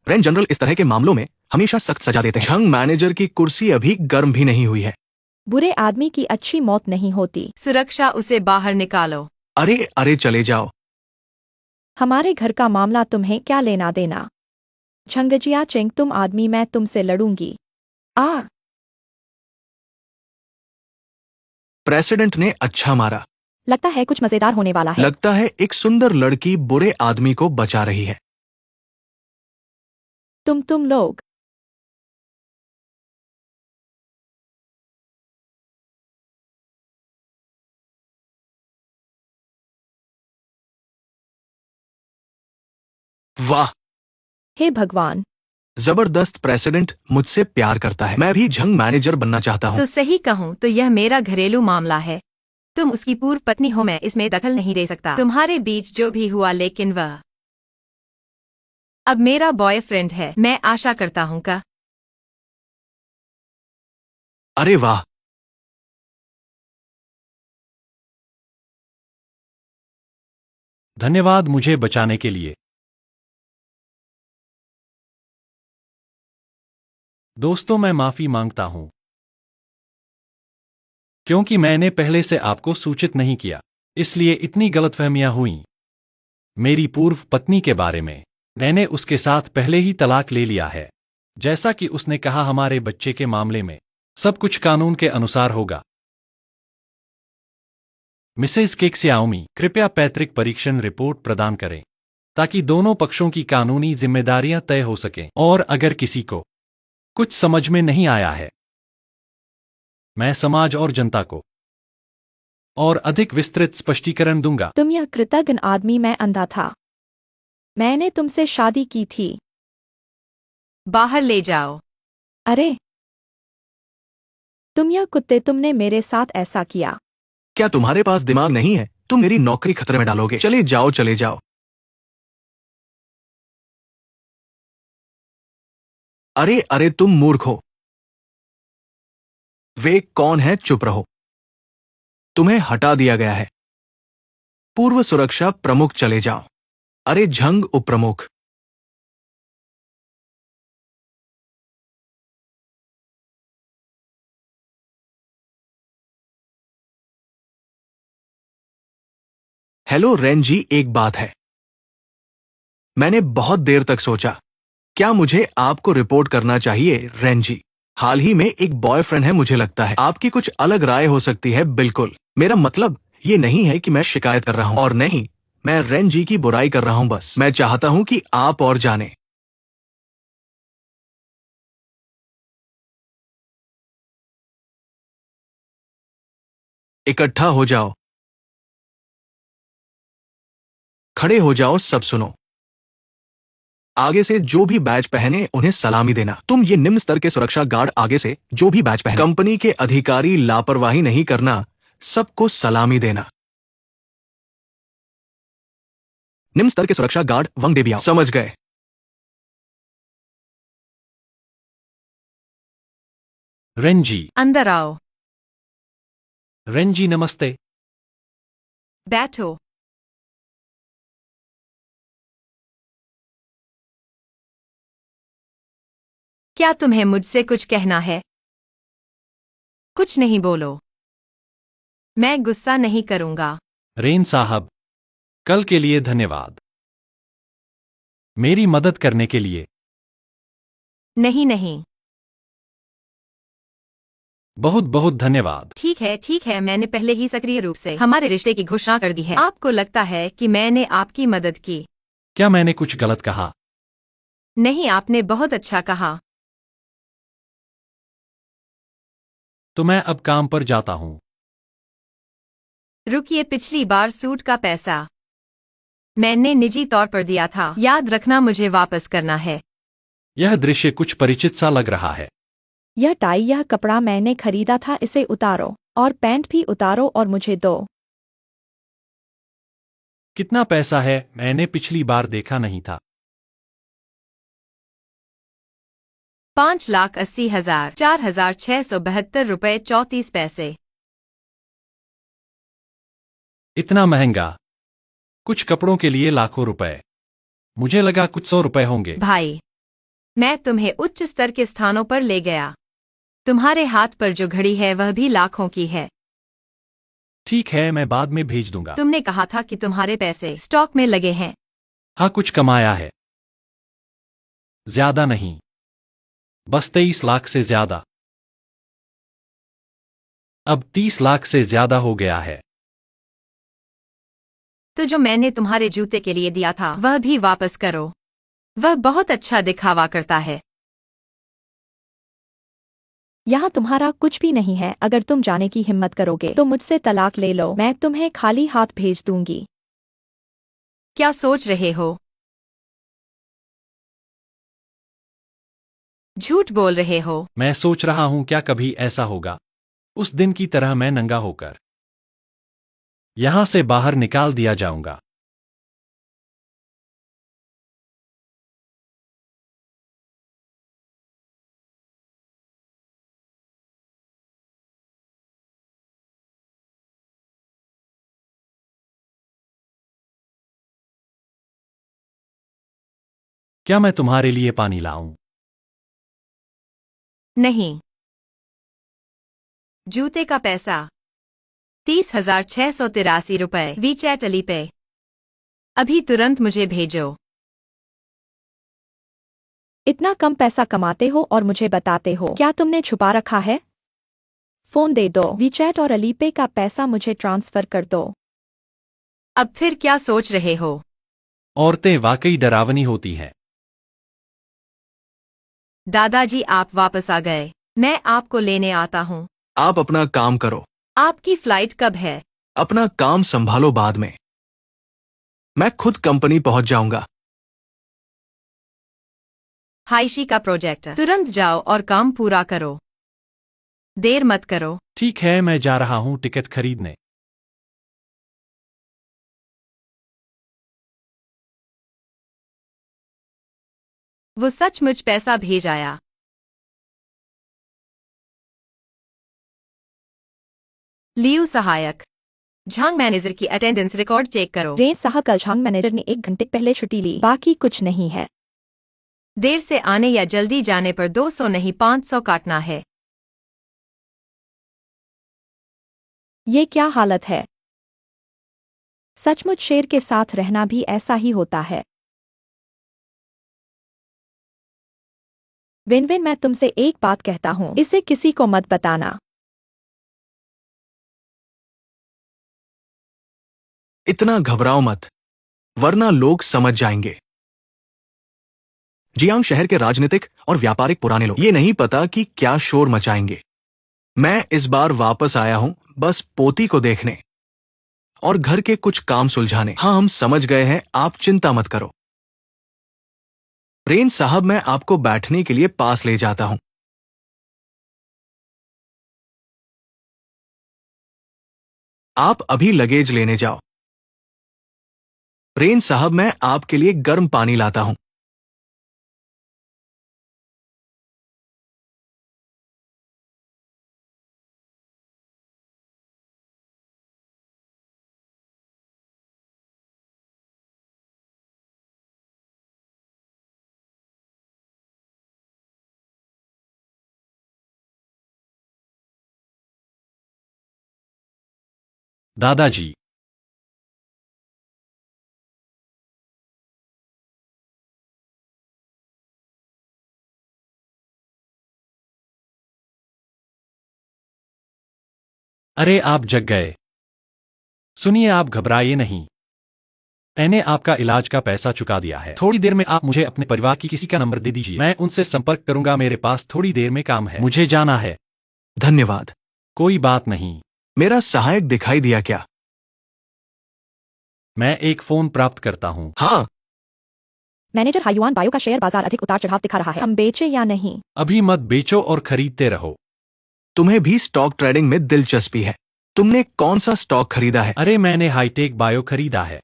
रेन जनरल, इस तरह के मामलों में हमेशा सख्त सजा देते हैं। झंग मैनेजर की कुर्सी अभी गर्म भी नहीं हुई है। बुरे आदमी की अच्छी मौत नहीं होती। सुरक्षा, उसे बाहर निकालो। अरे अरे, चले जाओ। हमारे घर का मामला तुम्हें क्या लेना देना? झंगजियाचिंग, तुम आदमी, मैं तुमसे लड़ूंगी। प्रेसिडेंट ने अच्छा मारा। लगता है कुछ मजेदार होने वाला है। लगता है एक सुंदर लड़की बुरे आदमी को बचा रही है। तुम लोग वाह, हे भगवान, जबरदस्त। प्रेसिडेंट मुझसे प्यार करता है। मैं भी झंग मैनेजर बनना चाहता हूँ। तो सही कहूँ तो यह मेरा घरेलू मामला है। तुम उसकी पूर्व पत्नी हो, मैं इसमें दखल नहीं दे सकता। तुम्हारे बीच जो भी हुआ, लेकिन वह अब मेरा बॉयफ्रेंड है। मैं आशा करता हूँ का अरे वाह, धन्यवाद मुझे बचाने के लिए। दोस्तों, मैं माफी मांगता हूं, क्योंकि मैंने पहले से आपको सूचित नहीं किया, इसलिए इतनी गलतफहमियां हुईं। मेरी पूर्व पत्नी के बारे में, मैंने उसके साथ पहले ही तलाक ले लिया है। जैसा कि उसने कहा, हमारे बच्चे के मामले में सब कुछ कानून के अनुसार होगा। मिसेस केक्सियाओमी, कृपया पैतृक परीक्षण रिपोर्ट प्रदान करें ताकि दोनों पक्षों की कानूनी जिम्मेदारियां तय हो सकें। और अगर किसी को कुछ समझ में नहीं आया है, मैं समाज और जनता को और अधिक विस्तृत स्पष्टीकरण दूंगा। तुम यह कृतज्ञ आदमी, मैं अंधा था। मैंने तुमसे शादी की थी। बाहर ले जाओ। अरे तुम यह कुत्ते, तुमने मेरे साथ ऐसा किया। क्या तुम्हारे पास दिमाग नहीं है? तुम मेरी नौकरी खतरे में डालोगे। चले जाओ, चले जाओ। अरे अरे, तुम मूर्ख हो। वे कौन है? चुप रहो। तुम्हें हटा दिया गया है। पूर्व सुरक्षा प्रमुख, चले जाओ। अरे झंग उप प्रमुख। हेलो रेन जी, एक बात है। मैंने बहुत देर तक सोचा, क्या मुझे आपको रिपोर्ट करना चाहिए? रेन जी, हाल ही में एक बॉयफ्रेंड है। मुझे लगता है आपकी कुछ अलग राय हो सकती है। बिल्कुल, मेरा मतलब ये नहीं है कि मैं शिकायत कर रहा हूं, और नहीं, मैं रेन जी की बुराई कर रहा हूं। बस मैं चाहता हूं कि आप और जाने। इकट्ठा हो जाओ, खड़े हो जाओ, सब सुनो। आगे से जो भी बैच पहने उन्हें सलामी देना। तुम ये निम्न स्तर के सुरक्षा गार्ड, आगे से जो भी बैच पहने, कंपनी के अधिकारी लापरवाही नहीं करना, सबको सलामी देना। निम्न स्तर के सुरक्षा गार्ड वंग डेबियाओ, समझ गए? रेंजी, अंदर आओ। रेंजी नमस्ते। बैठो। क्या तुम्हें मुझसे कुछ कहना है? कुछ नहीं, बोलो। मैं गुस्सा नहीं करूंगा। रेन साहब, कल के लिए धन्यवाद। मेरी मदद करने के लिए। नहीं नहीं, बहुत बहुत धन्यवाद। ठीक है, मैंने पहले ही सक्रिय रूप से हमारे रिश्ते की घोषणा कर दी है। आपको लगता है कि मैंने आपकी मदद की? क्या मैंने कुछ गलत कहा? नहीं, आपने बहुत अच्छा कहा। तो मैं अब काम पर जाता हूँ। रुकिए, पिछली बार सूट का पैसा मैंने निजी तौर पर दिया था, याद रखना मुझे वापस करना है। यह दृश्य कुछ परिचित सा लग रहा है। यह टाई, यह कपड़ा मैंने खरीदा था, इसे उतारो। और पैंट भी उतारो और मुझे दो। कितना पैसा है? मैंने पिछली बार देखा नहीं था। 5,80,04,672 रुपए 34 पैसे। इतना महंगा? कुछ कपड़ों के लिए लाखों रुपए। मुझे लगा कुछ 100 रुपए होंगे। भाई, मैं तुम्हें उच्च स्तर के स्थानों पर ले गया। तुम्हारे हाथ पर जो घड़ी है वह भी लाखों की है। ठीक है, मैं बाद में भेज दूंगा। तुमने कहा था कि तुम्हारे पैसे स्टॉक में लगे हैं। हाँ, कुछ कमाया है। ज्यादा नहीं, बस 23 लाख से ज्यादा। अब 30 लाख से ज्यादा हो गया है। तो जो मैंने तुम्हारे जूते के लिए दिया था वह भी वापस करो। वह बहुत अच्छा दिखावा करता है। यहाँ तुम्हारा कुछ भी नहीं है। अगर तुम जाने की हिम्मत करोगे तो मुझसे तलाक ले लो, मैं तुम्हें खाली हाथ भेज दूंगी। क्या सोच रहे हो? झूठ बोल रहे हो। मैं सोच रहा हूं क्या कभी ऐसा होगा, उस दिन की तरह मैं नंगा होकर यहां से बाहर निकाल दिया जाऊंगा। क्या मैं तुम्हारे लिए पानी लाऊं? नहीं। जूते का पैसा 30,683 रुपए वीचैट अली पे। अभी तुरंत मुझे भेजो। इतना कम पैसा कमाते हो और मुझे बताते हो, क्या तुमने छुपा रखा है? फोन दे दो, वीचैट और अलीपे का पैसा मुझे ट्रांसफर कर दो। अब फिर क्या सोच रहे हो? औरतें वाकई डरावनी होती हैं। दादाजी, आप वापस आ गए। मैं आपको लेने आता हूँ। आप अपना काम करो। आपकी फ्लाइट कब है? अपना काम संभालो बाद में। मैं खुद कंपनी पहुंच जाऊंगा। हाइशी का प्रोजेक्ट। तुरंत जाओ और काम पूरा करो। देर मत करो। ठीक है, मैं जा रहा हूं टिकट खरीदने। वो सचमुच पैसा भेज आया। लियू सहायक। झांग मैनेजर की अटेंडेंस रिकॉर्ड चेक करो। रेन साहब, कल झांग मैनेजर ने 1 घंटे पहले छुट्टी ली, बाकी कुछ नहीं है। देर से आने या जल्दी जाने पर 200 नहीं 500 काटना है। ये क्या हालत है? सचमुच शेर के साथ रहना भी ऐसा ही होता है। विन विन, मैं तुमसे एक बात कहता हूँ, इसे किसी को मत बताना। इतना घबराओ मत, वरना लोग समझ जाएंगे। जियांग शहर के राजनीतिक और व्यापारिक पुराने लोग ये नहीं पता कि क्या शोर मचाएंगे। मैं इस बार वापस आया हूं बस पोती को देखने और घर के कुछ काम सुलझाने। हाँ, हम समझ गए हैं, आप चिंता मत करो। रेन साहब, मैं आपको बैठने के लिए पास ले जाता हूं। आप अभी लगेज लेने जाओ। रेन साहब, मैं आपके लिए गर्म पानी लाता हूं। दादाजी, अरे आप जग गए। सुनिए, आप घबराइए नहीं। मैंने आपका इलाज का पैसा चुका दिया है। थोड़ी देर में आप मुझे अपने परिवार की किसी का नंबर दे दीजिए, मैं उनसे संपर्क करूंगा। मेरे पास थोड़ी देर में काम है, मुझे जाना है। धन्यवाद। कोई बात नहीं। मेरा सहायक दिखाई दिया क्या? मैं एक फोन प्राप्त करता हूँ। हाँ, मैनेजर, हायुआन बायो का शेयर बाजार अधिक उतार चढ़ाव दिखा रहा है, हम बेचे या नहीं? अभी मत बेचो और खरीदते रहो। तुम्हें भी स्टॉक ट्रेडिंग में दिलचस्पी है। तुमने कौन सा स्टॉक खरीदा है? अरे मैंने हाईटेक बायो खरीदा है।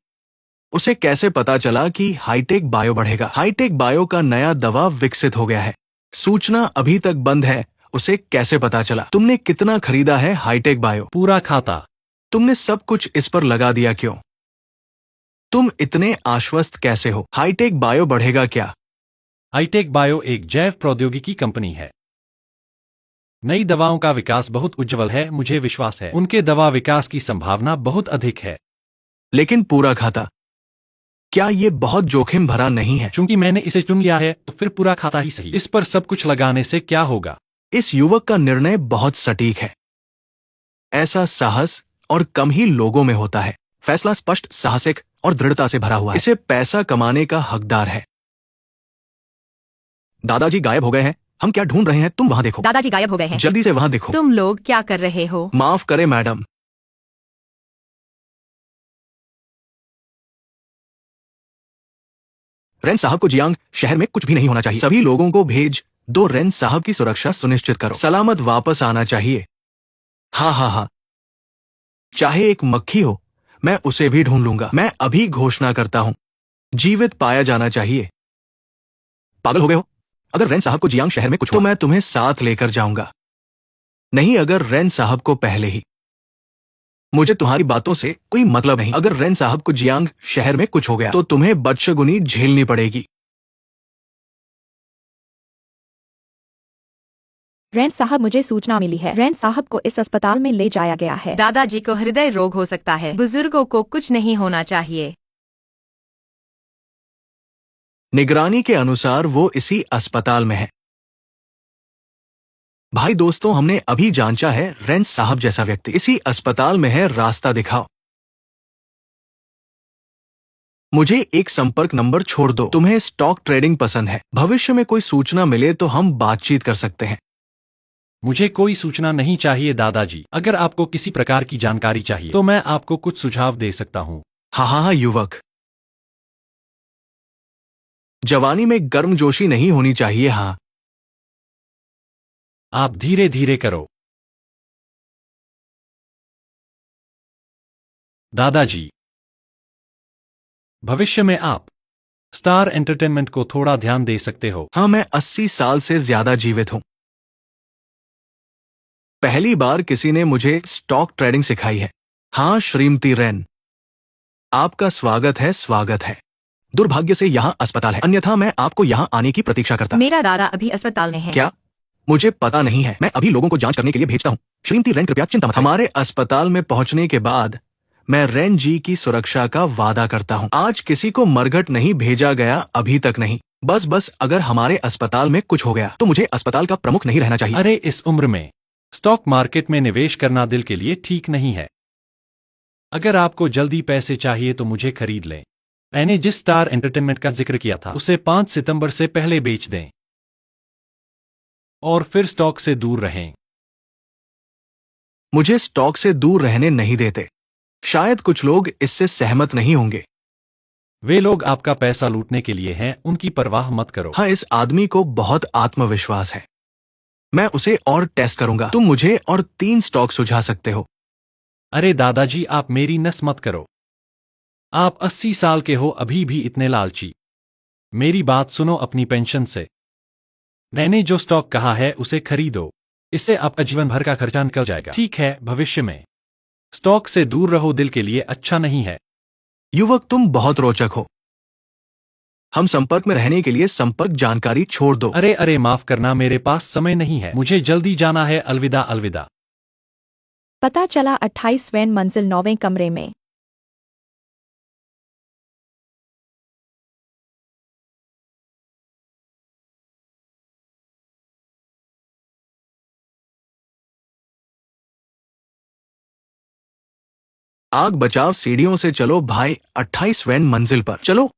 उसे कैसे पता चला कि हाईटेक बायो बढ़ेगा? हाईटेक बायो का नया दवा विकसित हो गया है। सूचना अभी तक बंद है। उसे कैसे पता चला? तुमने कितना खरीदा है हाईटेक बायो? पूरा खाता। तुमने सब कुछ इस पर लगा दिया क्यों? तुम इतने आश्वस्त कैसे हो? हाईटेक बायो बढ़ेगा क्या? हाईटेक बायो एक जैव प्रौद्योगिकी कंपनी है। नई दवाओं का विकास बहुत उज्जवल है, मुझे विश्वास है उनके दवा विकास की संभावना बहुत अधिक है। लेकिन पूरा खाता, क्या ये बहुत जोखिम भरा नहीं है? चूंकि मैंने इसे चुन लिया है तो फिर पूरा खाता ही सही। इस पर सब कुछ लगाने से क्या होगा? इस युवक का निर्णय बहुत सटीक है। ऐसा साहस और कम ही लोगों में होता है। फैसला स्पष्ट, साहसिक और दृढ़ता से भरा हुआ है। इसे पैसा कमाने का हकदार है। दादाजी गायब हो गए हैं। हम क्या ढूंढ रहे हैं? तुम वहां देखो। दादाजी गायब हो गए हैं। जल्दी से वहां देखो। तुम लोग क्या कर रहे हो? माफ करें मैडम। रेन साहब को जियांग शहर में कुछ भी नहीं होना चाहिए। सभी लोगों को भेज दो। रेन साहब की सुरक्षा सुनिश्चित करो। सलामत वापस आना चाहिए। हाँ हाँ हाँ, चाहे एक मक्खी हो, मैं उसे भी ढूंढ लूंगा। मैं अभी घोषणा करता हूं, जीवित पाया जाना चाहिए। पागल हो गए हो? अगर रेन साहब को जियांग शहर में कुछ तो मैं तुम्हें साथ लेकर जाऊंगा। नहीं, अगर रेन साहब को पहले ही। मुझे तुम्हारी बातों से कोई मतलब नहीं। अगर रेन साहब को जियांग शहर में कुछ हो गया तो तुम्हें बदशगुनी झेलनी पड़ेगी। रेन साहब, मुझे सूचना मिली है, रेन साहब को इस अस्पताल में ले जाया गया है। दादाजी को हृदय रोग हो सकता है। बुजुर्गों को कुछ नहीं होना चाहिए। निगरानी के अनुसार वो इसी अस्पताल में है। भाई दोस्तों, हमने अभी जांचा है, रेन साहब जैसा व्यक्ति इसी अस्पताल में है। रास्ता दिखाओ। मुझे एक संपर्क नंबर छोड़ दो। तुम्हें स्टॉक ट्रेडिंग पसंद है? भविष्य में कोई सूचना मिले तो हम बातचीत कर सकते हैं। मुझे कोई सूचना नहीं चाहिए दादाजी। अगर आपको किसी प्रकार की जानकारी चाहिए तो मैं आपको कुछ सुझाव दे सकता हूँ। हाँ हाँ हाँ युवक, जवानी में गर्मजोशी नहीं होनी चाहिए। हाँ, आप धीरे धीरे करो। दादाजी, भविष्य में आप स्टार एंटरटेनमेंट को थोड़ा ध्यान दे सकते हो। हाँ, मैं 80 साल से ज्यादा जीवित हूं। पहली बार किसी ने मुझे स्टॉक ट्रेडिंग सिखाई है। हाँ श्रीमती रेन, आपका स्वागत है, स्वागत है। दुर्भाग्य से यहाँ अस्पताल है, अन्यथा मैं आपको यहाँ आने की प्रतीक्षा करता। मेरा दादा अभी अस्पताल में है। क्या? मुझे पता नहीं है, मैं अभी लोगों को जांच करने के लिए भेजता हूँ। श्रीमती रेन, कृपया चिंता मत करें। हमारे अस्पताल में पहुंचने के बाद मैं रेन जी की सुरक्षा का वादा करता हूँ। आज किसी को मरघट नहीं भेजा गया, अभी तक नहीं। बस अगर हमारे अस्पताल में कुछ हो गया तो मुझे अस्पताल का प्रमुख नहीं रहना चाहिए। अरे इस उम्र में स्टॉक मार्केट में निवेश करना दिल के लिए ठीक नहीं है। अगर आपको जल्दी पैसे चाहिए तो मुझे खरीद लें। मैंने जिस स्टार एंटरटेनमेंट का जिक्र किया था उसे 5 सितंबर से पहले बेच दें और फिर स्टॉक से दूर रहें। मुझे स्टॉक से दूर रहने नहीं देते। शायद कुछ लोग इससे सहमत नहीं होंगे। वे लोग आपका पैसा लूटने के लिए हैं, उनकी परवाह मत करो। हाँ, इस आदमी को बहुत आत्मविश्वास है। मैं उसे और टेस्ट करूंगा। तुम मुझे और 3 स्टॉक सुझा सकते हो। अरे दादाजी, आप मेरी नस मत करो। आप 80 साल के हो, अभी भी इतने लालची। मेरी बात सुनो, अपनी पेंशन से मैंने जो स्टॉक कहा है उसे खरीदो। इससे आपका जीवन भर का खर्चा निकल जाएगा। ठीक है, भविष्य में स्टॉक से दूर रहो, दिल के लिए अच्छा नहीं है। युवक, तुम बहुत रोचक हो। हम संपर्क में रहने के लिए संपर्क जानकारी छोड़ दो। अरे माफ करना, मेरे पास समय नहीं है, मुझे जल्दी जाना है। अलविदा अलविदा। पता चला 28वें मंजिल 9वें कमरे में। आग बचाव सीढ़ियों से चलो भाई, 28वें मंजिल पर चलो।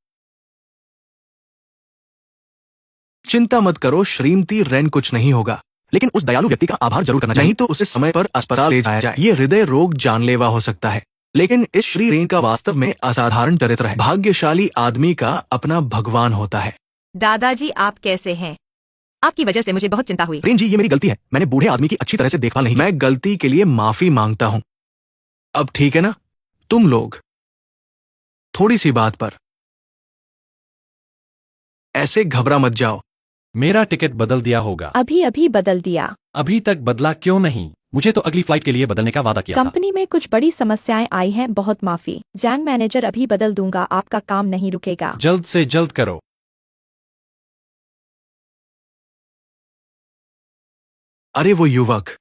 चिंता मत करो श्रीमती रेन, कुछ नहीं होगा, लेकिन उस दयालु व्यक्ति का आभार जरूर करना चाहिए, नहीं तो उसे समय पर अस्पताल ले जाया जाए। ये हृदय रोग जानलेवा हो सकता है, लेकिन इस श्री रेन का वास्तव में असाधारण चरित्र है। भाग्यशाली आदमी का अपना भगवान होता है। दादाजी आप कैसे हैं? आपकी वजह से मुझे बहुत चिंता हुई। रेन जी, ये मेरी गलती है, मैंने बूढ़े आदमी की अच्छी तरह से देखभाल नहीं की। मैं गलती के लिए माफी मांगता हूँ। अब ठीक है ना? तुम लोग थोड़ी सी बात पर ऐसे घबरा मत जाओ। मेरा टिकट बदल दिया होगा। अभी अभी बदल दिया। अभी तक बदला क्यों नहीं? मुझे तो अगली फ्लाइट के लिए बदलने का वादा किया था। कंपनी में कुछ बड़ी समस्याएं आई हैं, बहुत माफी। जैंग मैनेजर अभी बदल दूंगा, आपका काम नहीं रुकेगा। जल्द से जल्द करो। अरे वो युवक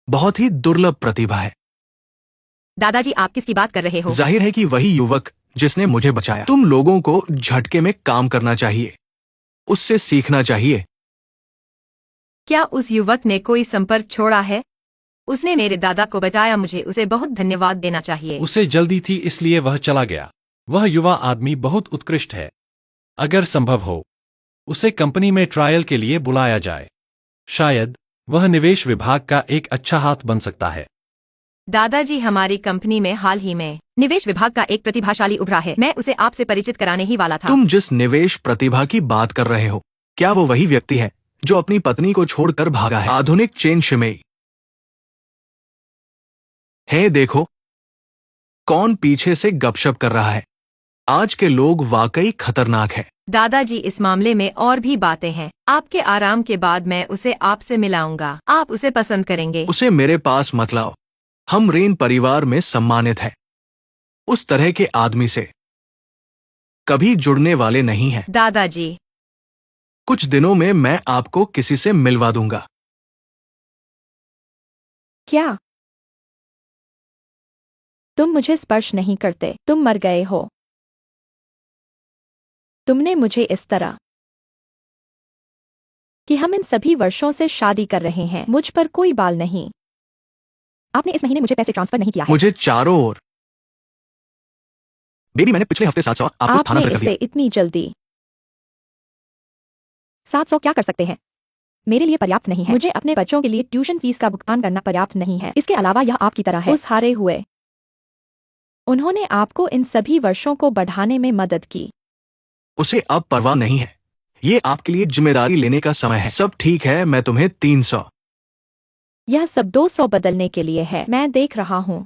बहुत ही दुर्लभ प्रतिभा है। दादाजी आप किसकी बात कर रहे हो? जाहिर है कि वही युवक जिसने मुझे बचाया। तुम लोगों को झटके में काम करना चाहिए, उससे सीखना चाहिए। क्या उस युवक ने कोई संपर्क छोड़ा है? उसने मेरे दादा को बचाया, मुझे उसे बहुत धन्यवाद देना चाहिए। उसे जल्दी थी इसलिए वह चला गया। वह युवा आदमी बहुत उत्कृष्ट है। अगर संभव हो उसे कंपनी में ट्रायल के लिए बुलाया जाए। शायद वह निवेश विभाग का एक अच्छा हाथ बन सकता है। दादाजी हमारी कंपनी में हाल ही में निवेश विभाग का एक प्रतिभाशाली उभरा है, मैं उसे आपसे परिचित कराने ही वाला था। तुम जिस निवेश प्रतिभा की बात कर रहे हो, क्या वो वही व्यक्ति है जो अपनी पत्नी को छोड़कर भागा है? आधुनिक चेन शिमेई है। देखो कौन पीछे से गपशप कर रहा है। आज के लोग वाकई खतरनाक है। दादाजी इस मामले में और भी बातें हैं। आपके आराम के बाद मैं उसे आपसे मिलाऊंगा, आप उसे पसंद करेंगे। उसे मेरे पास मत लाओ, हम रेन परिवार में सम्मानित है। उस तरह के आदमी से कभी जुड़ने वाले नहीं हैं। दादाजी कुछ दिनों में मैं आपको किसी से मिलवा दूंगा। क्या तुम मुझे स्पर्श नहीं करते? तुम मर गए हो। तुमने मुझे इस तरह कि हम इन सभी वर्षों से शादी कर रहे हैं, मुझ पर कोई बाल नहीं। आपने इस महीने मुझे पैसे ट्रांसफर नहीं किया है। मुझे चारों ओर बेबी, मैंने पिछले हफ्ते 700 आपको आपने स्थानांतरित कर इसे दिया। इतनी जल्दी 700 क्या कर सकते हैं? मेरे लिए पर्याप्त नहीं है। मुझे अपने बच्चों के लिए ट्यूशन फीस का भुगतान करना पर्याप्त नहीं है। इसके अलावा यह आपकी तरह है, उस हारे हुए। उन्होंने आपको इन सभी वर्षों को बढ़ाने में मदद की। उसे अब परवाह नहीं है। ये आपके लिए जिम्मेदारी लेने का समय है। सब ठीक है, मैं तुम्हें 300। यह सब 200 बदलने के लिए है, मैं देख रहा हूँ।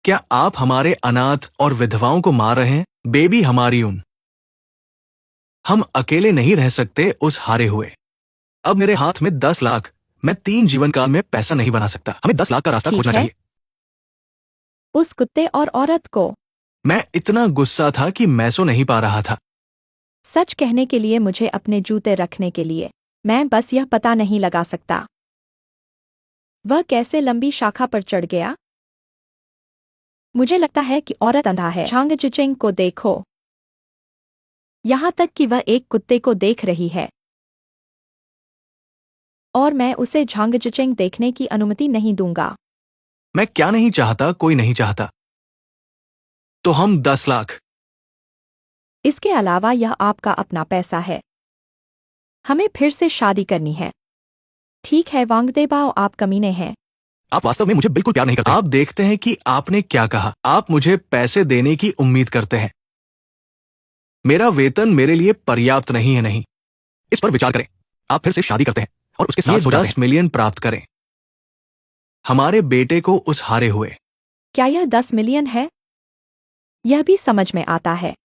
क्या आप हमारे अनाथ और विधवाओं को मार रहे हैं? बेबी हमारी उन हम अकेले नहीं रह सकते उस हारे हुए। अब मेरे हाथ में 10 लाख, मैं 3 जीवन काल में पैसा नहीं बना सकता। हमें 10 लाख का रास्ता ठीक खोजना है। चाहिए। उस कुत्ते और औरत को मैं इतना गुस्सा था कि मैसो नहीं पा रहा था। सच कहने के लिए मुझे अपने जूते रखने के लिए, मैं बस यह पता नहीं लगा सकता वह कैसे लंबी शाखा पर चढ़ गया। मुझे लगता है कि औरत अंधा है। झांग जिचिंग को देखो, यहां तक कि वह एक कुत्ते को देख रही है और मैं उसे झांग जिचिंग देखने की अनुमति नहीं दूंगा। मैं क्या नहीं चाहता, कोई नहीं चाहता। तो हम 10 लाख। इसके अलावा यह आपका अपना पैसा है। हमें फिर से शादी करनी है। ठीक है वांगदेबाओ, आप कमीने हैं। आप वास्तव में मुझे बिल्कुल प्यार नहीं करते। आप देखते हैं कि आपने क्या कहा। आप मुझे पैसे देने की उम्मीद करते हैं। मेरा वेतन मेरे लिए पर्याप्त नहीं है। नहीं, इस पर विचार करें। आप फिर से शादी करते हैं और उसके साथ 10 मिलियन प्राप्त करें। हमारे बेटे को उस हारे हुए। क्या यह 10 मिलियन है? यह भी समझ में आता है।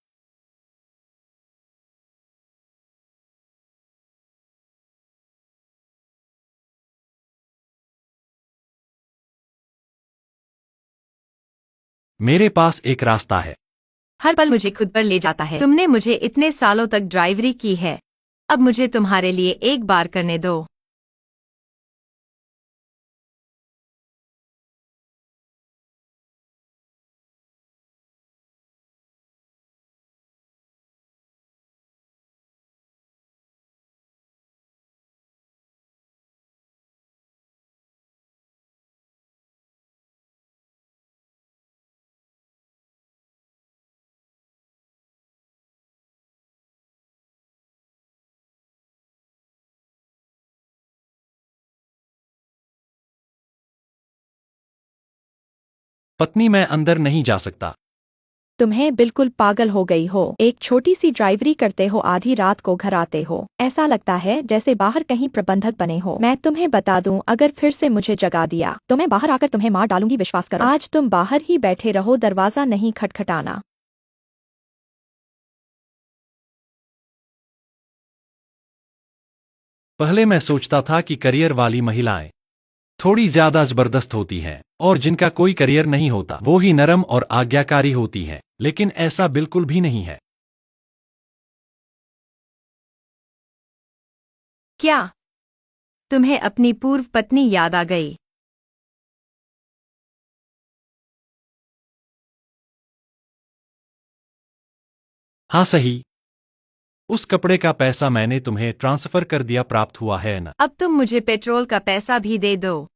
मेरे पास एक रास्ता है। हर पल मुझे खुद पर ले जाता है। तुमने मुझे इतने सालों तक ड्राइवरी की है, अब मुझे तुम्हारे लिए एक बार करने दो। पत्नी, मैं अंदर नहीं जा सकता। तुम्हें बिल्कुल पागल हो गई हो। एक छोटी सी ड्राइवरी करते हो, आधी रात को घर आते हो। ऐसा लगता है जैसे बाहर कहीं प्रबंधक बने हो। मैं तुम्हें बता दूं, अगर फिर से मुझे जगा दिया तो मैं बाहर आकर तुम्हें मार डालूंगी, विश्वास करो। आज तुम बाहर ही बैठे रहो, दरवाजा नहीं खटखटाना। पहले मैं सोचता था कि करियर वाली महिलाएं थोड़ी ज्यादा जबरदस्त होती हैं और जिनका कोई करियर नहीं होता वो ही नरम और आज्ञाकारी होती हैं, लेकिन ऐसा बिल्कुल भी नहीं है। क्या तुम्हें अपनी पूर्व पत्नी याद आ गई? हाँ, सही। उस कपड़े का पैसा मैंने तुम्हें ट्रांसफर कर दिया, प्राप्त हुआ है ना? अब तुम मुझे पेट्रोल का पैसा भी दे दो।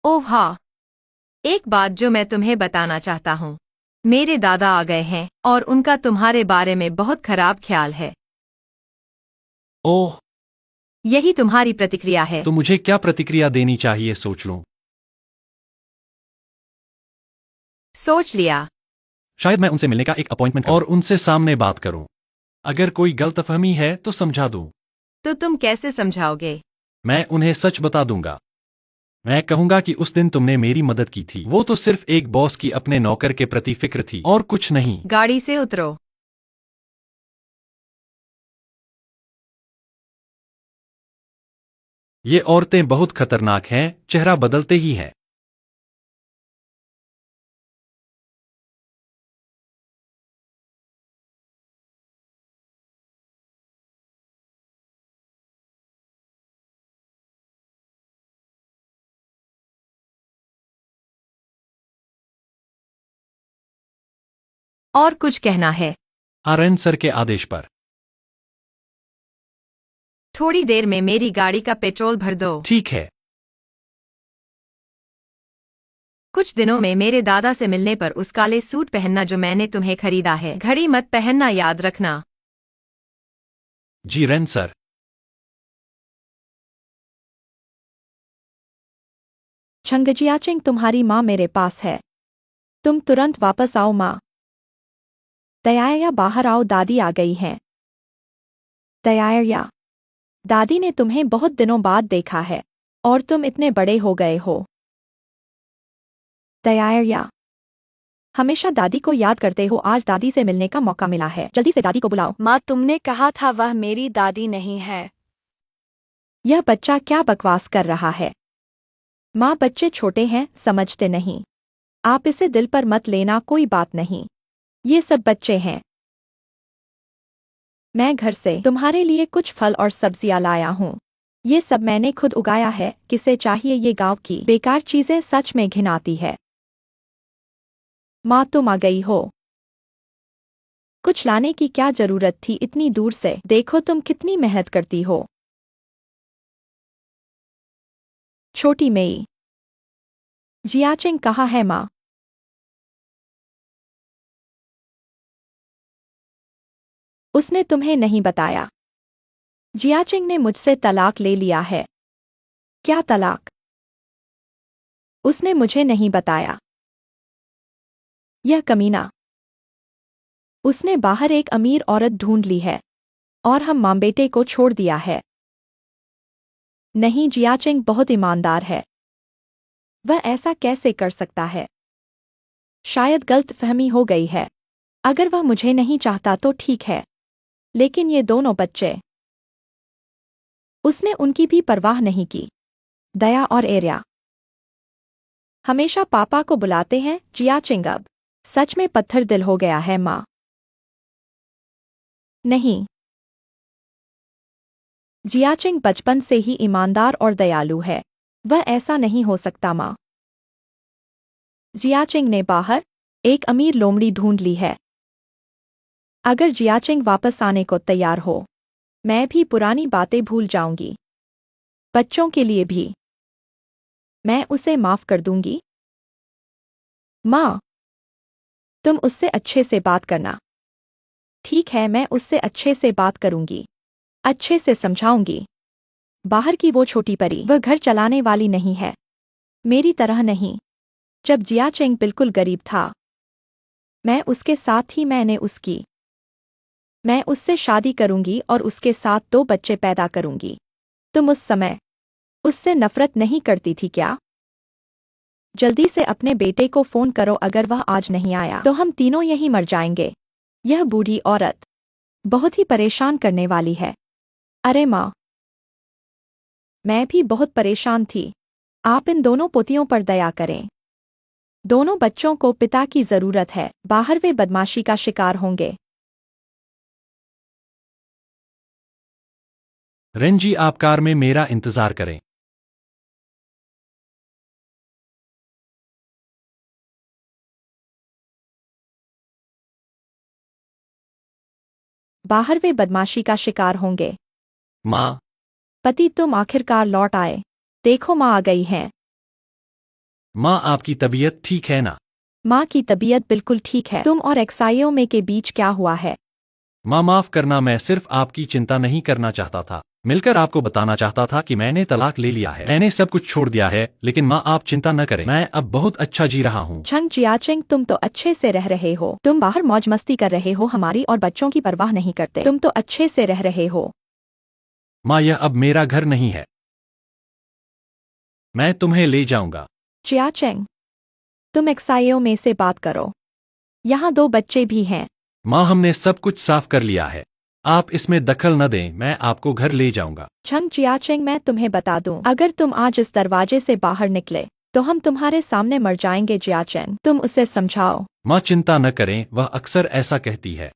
ओह हाँ, एक बात जो मैं तुम्हें बताना चाहता हूँ, मेरे दादा आ गए हैं और उनका तुम्हारे बारे में बहुत खराब ख्याल है। ओह, यही तुम्हारी प्रतिक्रिया है। तो मुझे क्या प्रतिक्रिया देनी चाहिए, सोच लूं? सोच लिया। शायद मैं उनसे मिलने का एक अपॉइंटमेंट और उनसे सामने बात करूं। अगर कोई गलतफहमी है तो समझा दूं। तो तुम कैसे समझाओगे? मैं उन्हें सच बता दूंगा। मैं कहूंगा कि उस दिन तुमने मेरी मदद की थी। वो तो सिर्फ एक बॉस की अपने नौकर के प्रति फिक्र थी और कुछ नहीं। गाड़ी से उतरो। ये औरतें बहुत खतरनाक हैं, चेहरा बदलते ही हैं। और कुछ कहना है? आरएन सर के आदेश पर। थोड़ी देर में मेरी गाड़ी का पेट्रोल भर दो। ठीक है। कुछ दिनों में मेरे दादा से मिलने पर उस काले सूट पहनना जो मैंने तुम्हें खरीदा है। घड़ी मत पहनना, याद रखना। जी रेन सर। छंगजियाचिंग, तुम्हारी माँ मेरे पास है। तुम तुरंत वापस आओ माँ। तैयारिया, बाहर आओ, दादी आ गई हैं। तैयारिया, दादी ने तुम्हें बहुत दिनों बाद देखा है और तुम इतने बड़े हो गए हो। तैयारिया, हमेशा दादी को याद करते हो, आज दादी से मिलने का मौका मिला है, जल्दी से दादी को बुलाओ। माँ, तुमने कहा था वह मेरी दादी नहीं है। यह बच्चा क्या बकवास कर रहा है? माँ, बच्चे छोटे हैं, समझते नहीं। आप इसे दिल पर मत लेना, कोई बात नहीं। ये सब बच्चे हैं। मैं घर से तुम्हारे लिए कुछ फल और सब्जियां लाया हूँ। ये सब मैंने खुद उगाया है, किसे चाहिए? ये गांव की बेकार चीजें सच में घिन आती है। माँ, तुम आ गई हो। कुछ लाने की क्या जरूरत थी इतनी दूर से? देखो तुम कितनी मेहनत करती हो। छोटी मेई, जियाचिंग कहाँ है माँ? उसने तुम्हें नहीं बताया? जियाचिंग ने मुझसे तलाक ले लिया है। क्या तलाक? उसने मुझे नहीं बताया। यह कमीना। उसने बाहर एक अमीर औरत ढूंढ ली है और हम माँ बेटे को छोड़ दिया है। नहीं, जियाचिंग बहुत ईमानदार है। वह ऐसा कैसे कर सकता है? शायद गलतफहमी हो गई है। अगर वह मुझे नहीं चाहता तो ठीक है, लेकिन ये दोनों बच्चे, उसने उनकी भी परवाह नहीं की। दया और एरिया हमेशा पापा को बुलाते हैं। जियाचिंग अब सच में पत्थर दिल हो गया है माँ। नहीं, जियाचिंग बचपन से ही ईमानदार और दयालु है। वह ऐसा नहीं हो सकता माँ। जियाचिंग ने बाहर एक अमीर लोमड़ी ढूंढ ली है। अगर जियाचिंग वापस आने को तैयार हो, मैं भी पुरानी बातें भूल जाऊंगी। बच्चों के लिए भी। मैं उसे माफ कर दूंगी। माँ, तुम उससे अच्छे से बात करना। ठीक है, मैं उससे अच्छे से बात करूंगी, अच्छे से समझाऊंगी। बाहर की वो छोटी परी, वह घर चलाने वाली नहीं है, मेरी तरह नहीं। जब जिया चेंग बिल्कुल गरीब था, मैं उसके साथ ही मैं उससे शादी करूंगी और उसके साथ 2 बच्चे पैदा करूंगी। तुम उस समय उससे नफरत नहीं करती थी क्या? जल्दी से अपने बेटे को फोन करो, अगर वह आज नहीं आया तो हम तीनों यहीं मर जाएंगे। यह बूढ़ी औरत बहुत ही परेशान करने वाली है। अरे माँ, मैं भी बहुत परेशान थी। आप इन दोनों पोतियों पर दया करें। दोनों बच्चों को पिता की जरूरत है, बाहर वे बदमाशी का शिकार होंगे। रेंजी, आप कार में मेरा इंतजार करें। बाहर वे बदमाशी का शिकार होंगे। माँ, पति, तुम आखिरकार लौट आए। देखो, माँ आ गई हैं। माँ, आपकी तबीयत ठीक है ना? माँ की तबीयत बिल्कुल ठीक है। तुम और एक्साइयो में के बीच क्या हुआ है? माँ, माफ करना, मैं सिर्फ आपकी चिंता नहीं करना चाहता था। मिलकर आपको बताना चाहता था कि मैंने तलाक ले लिया है। मैंने सब कुछ छोड़ दिया है। लेकिन माँ, आप चिंता न करें, मैं अब बहुत अच्छा जी रहा हूँ। छंग जियाचेंग, तुम तो अच्छे से रह रहे हो। तुम बाहर मौज मस्ती कर रहे हो, हमारी और बच्चों की परवाह नहीं करते। तुम तो अच्छे से रह रहे हो। माँ, यह अब मेरा घर नहीं है। मैं तुम्हें ले जाऊंगा। जियाचेंग, तुम एक्साइयो में से बात करो। यहाँ 2 बच्चे भी हैं। माँ, हमने सब कुछ साफ कर लिया है। आप इसमें दखल न दें, मैं आपको घर ले जाऊंगा। छंग जियाचेंग, मैं तुम्हें बता दूं, अगर तुम आज इस दरवाजे से बाहर निकले तो हम तुम्हारे सामने मर जाएंगे। जियाचेंग, तुम उसे समझाओ। माँ, चिंता न करें, वह अक्सर ऐसा कहती है।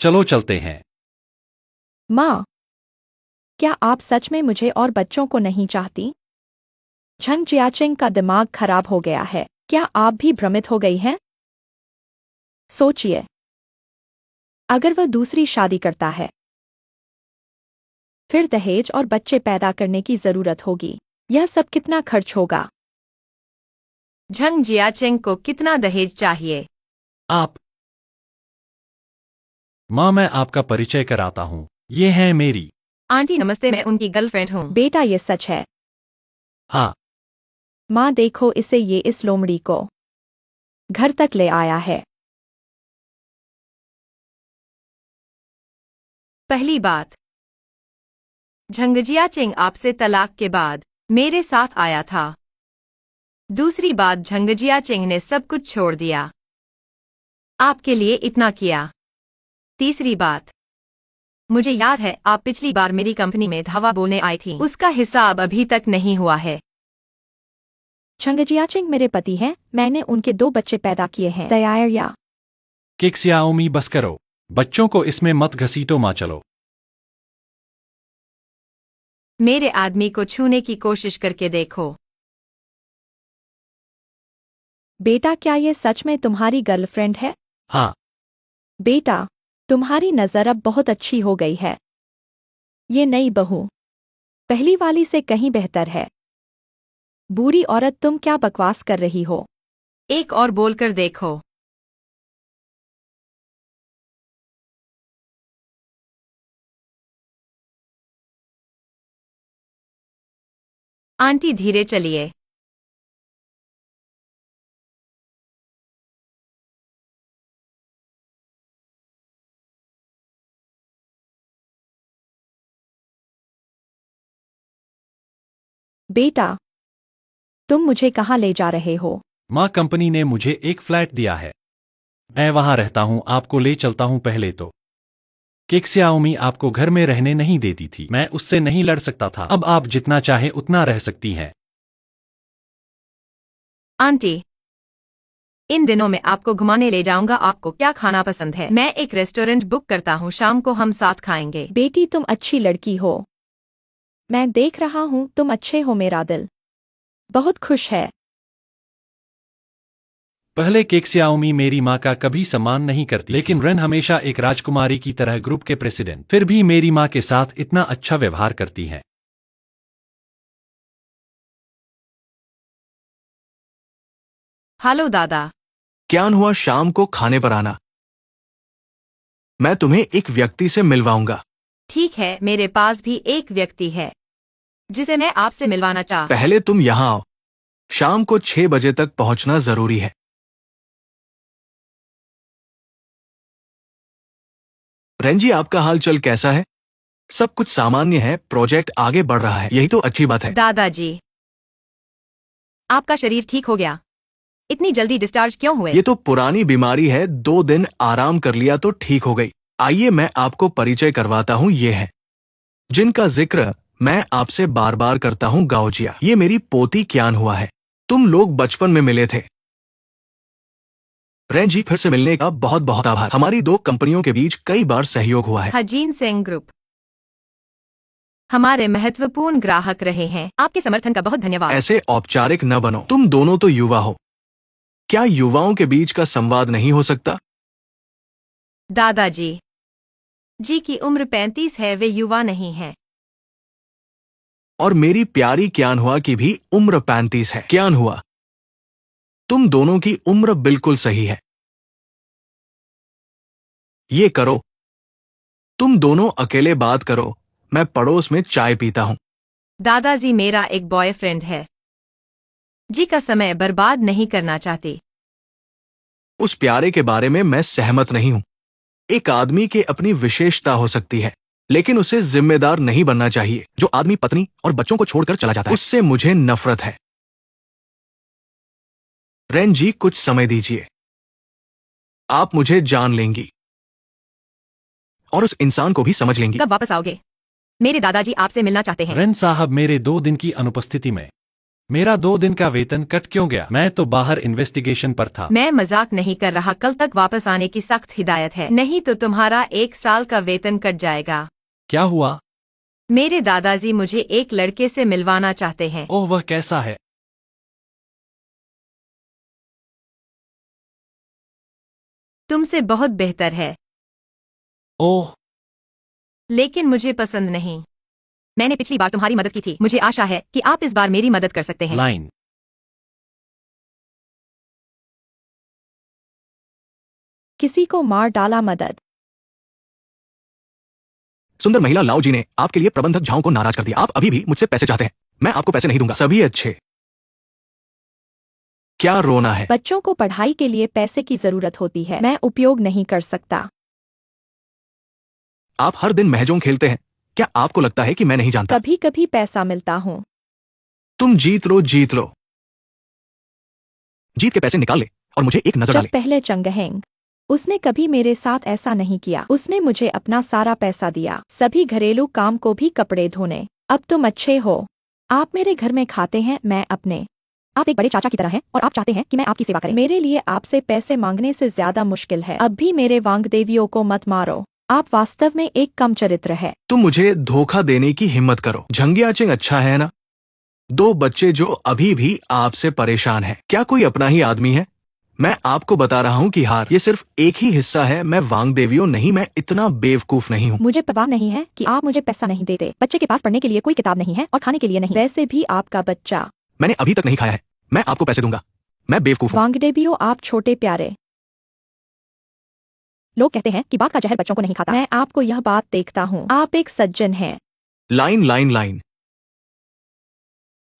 चलो चलते हैं। माँ, क्या आप सच में मुझे और बच्चों को नहीं चाहती? छंग जियाचेंग का दिमाग खराब हो गया है। क्या आप भी भ्रमित हो गई हैं? सोचिए, अगर वह दूसरी शादी करता है, फिर दहेज और बच्चे पैदा करने की जरूरत होगी। यह सब कितना खर्च होगा? झंग जियाचेंग को कितना दहेज चाहिए? आप। माँ, मैं आपका परिचय कराता हूँ। ये है मेरी। आंटी नमस्ते, मैं उनकी गर्लफ्रेंड हूँ। बेटा, ये सच है। हाँ। माँ देखो इसे, ये इस लोमड़ी को घर तक ले आया है। पहली बात, झंग जियाचेंग आपसे तलाक के बाद मेरे साथ आया था। दूसरी बात, झंग जियाचेंग ने सब कुछ छोड़ दिया, आपके लिए इतना किया। तीसरी बात, मुझे याद है आप पिछली बार मेरी कंपनी में धावा बोलने आई थी, उसका हिसाब अभी तक नहीं हुआ है। छंग जियाचेंग मेरे पति हैं, मैंने उनके 2 बच्चे पैदा किए हैं। दयाया, किक्सियाओमी, बस करो। बच्चों को इसमें मत घसीटो। माँ, चलो। मेरे आदमी को छूने की कोशिश करके देखो। बेटा, क्या ये सच में तुम्हारी गर्लफ्रेंड है? हाँ। बेटा, तुम्हारी नजर अब बहुत अच्छी हो गई है। ये नई बहू पहली वाली से कहीं बेहतर है। बुरी औरत, तुम क्या बकवास कर रही हो? एक और बोलकर देखो। आंटी धीरे चलिए। बेटा, तुम मुझे कहाँ ले जा रहे हो? माँ, कंपनी ने मुझे एक फ्लैट दिया है। मैं वहां रहता हूँ, आपको ले चलता हूँ। पहले तो किक्सियाओमी आपको घर में रहने नहीं देती थी, मैं उससे नहीं लड़ सकता था। अब आप जितना चाहे उतना रह सकती हैं। आंटी, इन दिनों में आपको घुमाने ले जाऊंगा। आपको क्या खाना पसंद है? मैं एक रेस्टोरेंट बुक करता हूँ, शाम को हम साथ खाएंगे। बेटी, तुम अच्छी लड़की हो। मैं देख रहा हूँ तुम अच्छे हो। मेरा दिल बहुत खुश है। पहले किक्सियाओमी मेरी माँ का कभी सम्मान नहीं करती, लेकिन रेन हमेशा एक राजकुमारी की तरह ग्रुप के प्रेसिडेंट, फिर भी मेरी माँ के साथ इतना अच्छा व्यवहार करती हैं। हेलो दादा। क्या हुआ? शाम को खाने पर आना। मैं तुम्हें एक व्यक्ति से मिलवाऊंगा। ठीक है, मेरे पास भी एक व्यक्ति है जिसे मैं आपसे मिलवाना चाह। पहले तुम यहाँ आओ। शाम को 6 बजे तक पहुंचना जरूरी है। रेंजी, आपका हाल चाल कैसा है? सब कुछ सामान्य है, प्रोजेक्ट आगे बढ़ रहा है, यही तो अच्छी बात है। दादाजी, आपका शरीर ठीक हो गया? इतनी जल्दी डिस्चार्ज क्यों हुए? ये तो पुरानी बीमारी है, 2 दिन आराम कर लिया तो ठीक हो गई। आइए मैं आपको परिचय करवाता हूँ, ये है जिनका जिक्र मैं आपसे बार बार करता हूँ, गाओजिया। ये मेरी पोती क्यान हुआ है। तुम लोग बचपन में मिले थे। रेंजी, फिर से मिलने का बहुत बहुत आभार। हमारी 2 कंपनियों के बीच कई बार सहयोग हुआ है। हजीन सिंह ग्रुप हमारे महत्वपूर्ण ग्राहक रहे हैं। आपके समर्थन का बहुत धन्यवाद। ऐसे औपचारिक न बनो, तुम दोनों तो युवा हो। क्या युवाओं के बीच का संवाद नहीं हो सकता? दादाजी जी की उम्र 35 है, वे युवा नहीं हैं। और मेरी प्यारी क्यान हुआ की भी उम्र 35 है। क्यान हुआ, तुम दोनों की उम्र बिल्कुल सही है। ये करो, तुम दोनों अकेले बात करो, मैं पड़ोस में चाय पीता हूँ। दादाजी, मेरा एक बॉयफ्रेंड है। जी का समय बर्बाद नहीं करना चाहती। उस प्यारे के बारे में मैं सहमत नहीं हूं। एक आदमी की अपनी विशेषता हो सकती है, लेकिन उसे जिम्मेदार नहीं बनना चाहिए। जो आदमी पत्नी और बच्चों को छोड़कर चला जाता है, उससे मुझे नफरत है। रेन जी, कुछ समय दीजिए, आप मुझे जान लेंगी और उस इंसान को भी समझ लेंगी। कब वापस आओगे? मेरे दादाजी आपसे मिलना चाहते हैं। रेन साहब, मेरे 2 दिन की अनुपस्थिति में मेरा 2 दिन का वेतन कट क्यों गया? मैं तो बाहर इन्वेस्टिगेशन पर था। मैं मजाक नहीं कर रहा, कल तक वापस आने की सख्त हिदायत है, नहीं तो तुम्हारा 1 साल का वेतन कट जाएगा। क्या हुआ? मेरे दादाजी मुझे एक लड़के से मिलवाना चाहते हैं। ओह, वह कैसा है? तुमसे बहुत बेहतर है, ओह, लेकिन मुझे पसंद नहीं। मैंने पिछली बार तुम्हारी मदद की थी, मुझे आशा है कि आप इस बार मेरी मदद कर सकते हैं। लाइन। किसी को मार डाला, मदद। सुंदर महिला लाओ जी ने आपके लिए प्रबंधक झाओ को नाराज कर दिया। आप अभी भी मुझसे पैसे चाहते हैं, मैं आपको पैसे नहीं दूंगा। सभी अच्छे। क्या रोना है? बच्चों को पढ़ाई के लिए पैसे की जरूरत होती है, मैं उपयोग नहीं कर सकता। आप हर दिन महजों खेलते हैं, क्या आपको लगता है कि मैं नहीं जानता? कभी कभी पैसा मिलता हूँ। तुम जीत लो, जीत लो। जीत के पैसे निकाल ले और मुझे एक नजर जब डाले। पहले चंगहेंग, उसने कभी मेरे साथ ऐसा नहीं किया। उसने मुझे अपना सारा पैसा दिया, सभी घरेलू काम को भी, कपड़े धोने। अब तुम अच्छे हो, आप मेरे घर में खाते हैं, मैं अपने। आप एक बड़े चाचा की तरह हैं और आप चाहते हैं कि मैं आपकी सेवा करें। मेरे लिए आपसे पैसे मांगने से ज्यादा मुश्किल है। अब भी मेरे वांगदेवियों को मत मारो, आप वास्तव में एक कम चरित्र है। तुम मुझे धोखा देने की हिम्मत करो। झंगियाचिंग अच्छा है ना? 2 बच्चे जो अभी भी आपसे परेशान हैं। क्या कोई अपना ही आदमी है? मैं आपको बता रहा हूं कि हार ये सिर्फ एक ही हिस्सा है। मैं वांगदेवियों नहीं, मैं इतना बेवकूफ नहीं हूं। मुझे परवाह नहीं है कि आप मुझे पैसा नहीं देते। बच्चे के पास पढ़ने के लिए कोई किताब नहीं है और खाने के लिए नहीं। वैसे भी आपका बच्चा। मैंने अभी तक नहीं खाया है, मैं आपको पैसे दूंगा। मैं बेवकूफ हूं। वांगडेबियो, आप छोटे प्यारे। लोग कहते हैं कि बात का जहर बच्चों को नहीं खाता। मैं आपको यह बात देखता हूँ, आप एक सज्जन हैं। Line line line.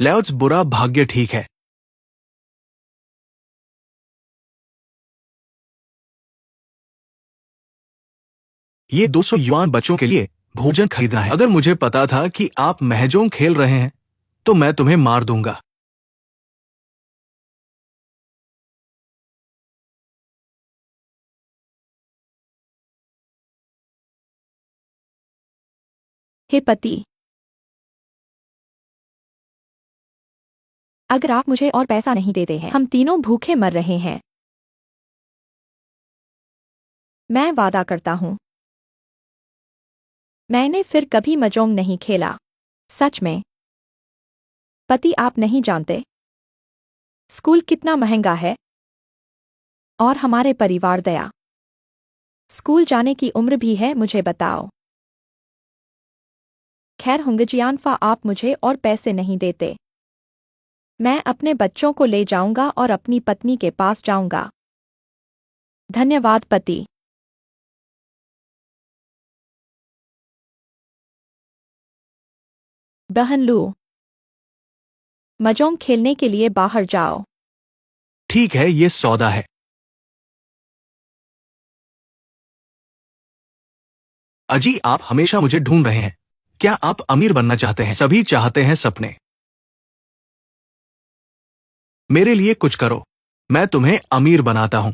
लेट्स बुरा भाग्य ठीक है। ये 200 युआन बच्चों के लिए भोजन खरीदना है। अगर मुझे पता था कि आप महजों खेल रहे हैं तो मैं तुम्हें मार दूंगा। हे पति, अगर आप मुझे और पैसा नहीं देते हैं, हम तीनों भूखे मर रहे हैं। मैं वादा करता हूँ, मैंने फिर कभी महजों नहीं खेला। सच में। पति, आप नहीं जानते स्कूल कितना महंगा है और हमारे परिवार दया। स्कूल जाने की उम्र भी है, मुझे बताओ। खैर हुंगजियानफा, आप मुझे और पैसे नहीं देते। मैं अपने बच्चों को ले जाऊंगा और अपनी पत्नी के पास जाऊंगा। धन्यवाद पति। बहन लू। महजोंग खेलने के लिए बाहर जाओ। ठीक है, ये सौदा है। अजी, आप हमेशा मुझे ढूंढ रहे हैं। क्या आप अमीर बनना चाहते हैं? सभी चाहते हैं सपने। मेरे लिए कुछ करो, मैं तुम्हें अमीर बनाता हूं।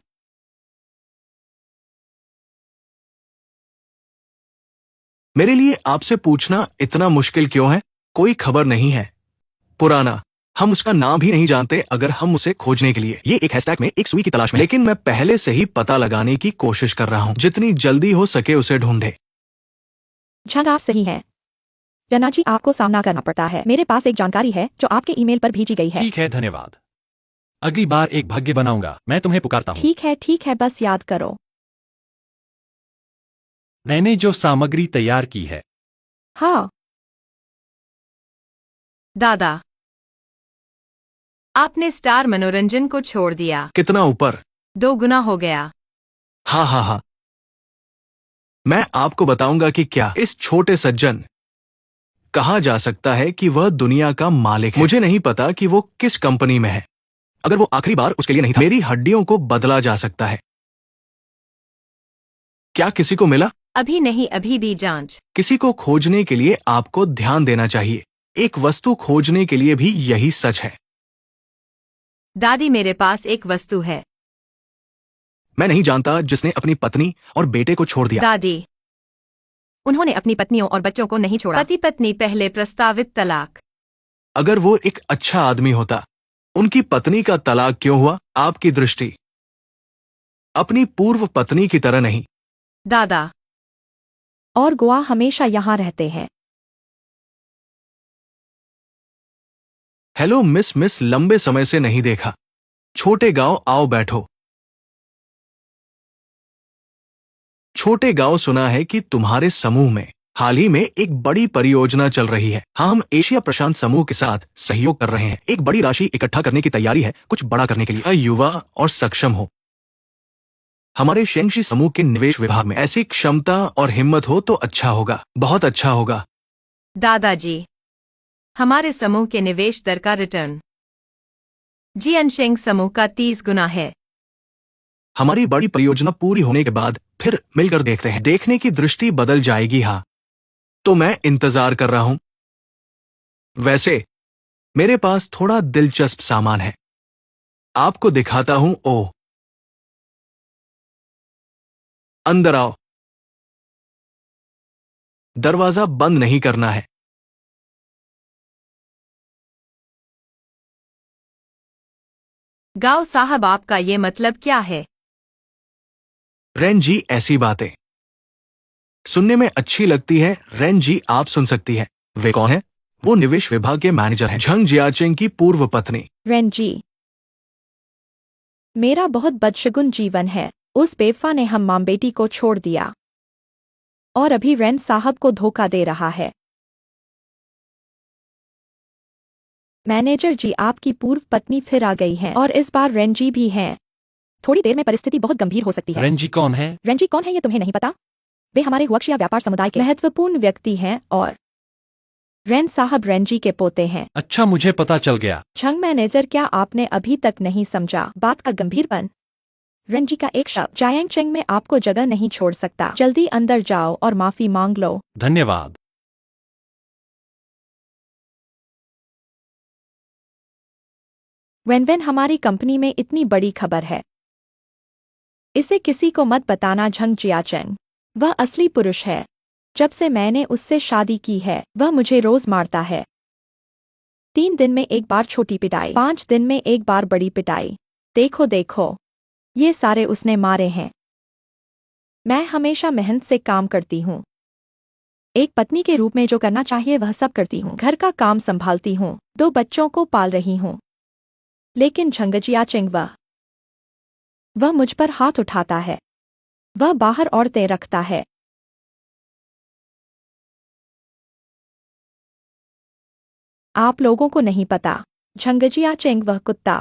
मेरे लिए आपसे पूछना इतना मुश्किल क्यों है? कोई खबर नहीं है। पुराना। हम उसका नाम भी नहीं जानते अगर हम उसे खोजने के लिए ये एक हैशटैग में एक सुई की तलाश में। लेकिन मैं पहले से ही पता लगाने की कोशिश कर रहा हूं। जितनी जल्दी हो सके उसे ढूंढे। झंग, आप सही हैं। रना जी, आपको सामना करना पड़ता है। मेरे पास एक जानकारी है जो आपके ईमेल पर भेजी गई है। ठीक है, धन्यवाद। अगली बार एक भाग्य बनाऊंगा। मैं तुम्हें पुकारता हूँ। ठीक है, बस याद करो। मैंने जो सामग्री तैयार की है। हाँ। दादा, आपने स्टार मनोरंजन को छोड़ दिया। कितना ऊपर? 2 गुना हो गया। हाँ हाँ हाँ। मैं आपको बताऊंगा कि क्या इस छोटे सज्जन कहा जा सकता है कि वह दुनिया का मालिक है। मुझे नहीं पता कि वो किस कंपनी में है। अगर वो आखिरी बार उसके लिए नहीं था, मेरी हड्डियों को बदला जा सकता है। क्या किसी को मिला? अभी नहीं, अभी भी जांच। किसी को खोजने के लिए आपको ध्यान देना चाहिए। एक वस्तु खोजने के लिए भी यही सच है। दादी, मेरे पास एक वस्तु है। मैं नहीं जानता जिसने अपनी पत्नी और बेटे को छोड़ दिया। दादी, उन्होंने अपनी पत्नियों और बच्चों को नहीं छोड़ा। पति पत्नी पहले प्रस्तावित तलाक। अगर वो एक अच्छा आदमी होता, उनकी पत्नी का तलाक क्यों हुआ? आपकी दृष्टि अपनी पूर्व पत्नी की तरह नहीं। दादा, और गोवा हमेशा यहाँ रहते हैं। हेलो मिस, लंबे समय से नहीं देखा। छोटे गांव, आओ बैठो। छोटे गांव, सुना है कि तुम्हारे समूह में हाल ही में एक बड़ी परियोजना चल रही है। हाँ, हम एशिया प्रशांत समूह के साथ सहयोग कर रहे हैं। एक बड़ी राशि इकट्ठा करने की तैयारी है, कुछ बड़ा करने के लिए। युवा और सक्षम हो। हमारे शेंगशी समूह के निवेश विभाग में ऐसी क्षमता और हिम्मत हो तो अच्छा होगा, बहुत अच्छा होगा। दादाजी, हमारे समूह के निवेश दर का रिटर्न जियनशेंग समूह का 30 गुना है। हमारी बड़ी परियोजना पूरी होने के बाद फिर मिलकर देखते हैं। देखने की दृष्टि बदल जाएगी। हाँ, तो मैं इंतजार कर रहा हूं। वैसे मेरे पास थोड़ा दिलचस्प सामान है, आपको दिखाता हूं। ओह, अंदर आओ। दरवाजा बंद नहीं करना है। गांव साहब, आपका ये मतलब क्या है? रेन जी, ऐसी बातें सुनने में अच्छी लगती है। रेन जी, आप सुन सकती हैं। वे कौन है? वो निवेश विभाग के मैनेजर हैं, झंग जियाचेंग की पूर्व पत्नी। रेन जी, मेरा बहुत बदशगुन जीवन है। उस बेवफा ने हम माम बेटी को छोड़ दिया और अभी रेन साहब को धोखा दे रहा है। मैनेजर जी, आपकी पूर्व पत्नी फिर आ गई है और इस बार रेन जी भी हैं। थोड़ी देर में परिस्थिति बहुत गंभीर हो सकती है। रेंजी कौन है? रेन जी कौन है ये तुम्हें नहीं पता? वे हमारे हुआक्शिया व्यापार समुदाय के महत्वपूर्ण व्यक्ति हैं और रेन साहब रेन जी के पोते हैं। अच्छा, मुझे पता चल गया। झंग मैनेजर, क्या आपने अभी तक नहीं समझा बात का गंभीरपन? रेन जी का एक शब्द जायांग चेंग में आपको जगह नहीं छोड़ सकता। जल्दी अंदर जाओ और माफी मांग लो। धन्यवाद। वेन हमारी कंपनी में इतनी बड़ी खबर है, इसे किसी को मत बताना। झंग जियाचेंग वह असली पुरुष है। जब से मैंने उससे शादी की है वह मुझे रोज मारता है। 3 दिन में एक बार छोटी पिटाई, 5 दिन में एक बार बड़ी पिटाई। देखो देखो, ये सारे उसने मारे हैं। मैं हमेशा मेहनत से काम करती हूँ। एक पत्नी के रूप में जो करना चाहिए वह सब करती हूँ। घर का काम संभालती हूँ, 2 बच्चों को पाल रही हूँ। लेकिन झंग जियाचेंग वह मुझ पर हाथ उठाता है। वह बाहर औरतें रखता है। आप लोगों को नहीं पता, झंग जियाचेंग वह कुत्ता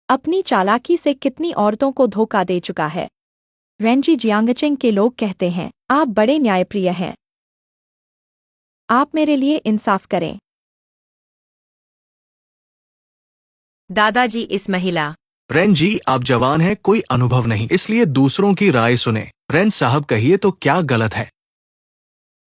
अपनी चालाकी से कितनी औरतों को धोखा दे चुका है। रेंजी जियांगचेंग के लोग कहते हैं आप बड़े न्यायप्रिय हैं। आप मेरे लिए इंसाफ करें। दादाजी इस महिला। रेन जी, आप जवान हैं, कोई अनुभव नहीं, इसलिए दूसरों की राय सुने। रेन साहब, कहिए तो क्या गलत है?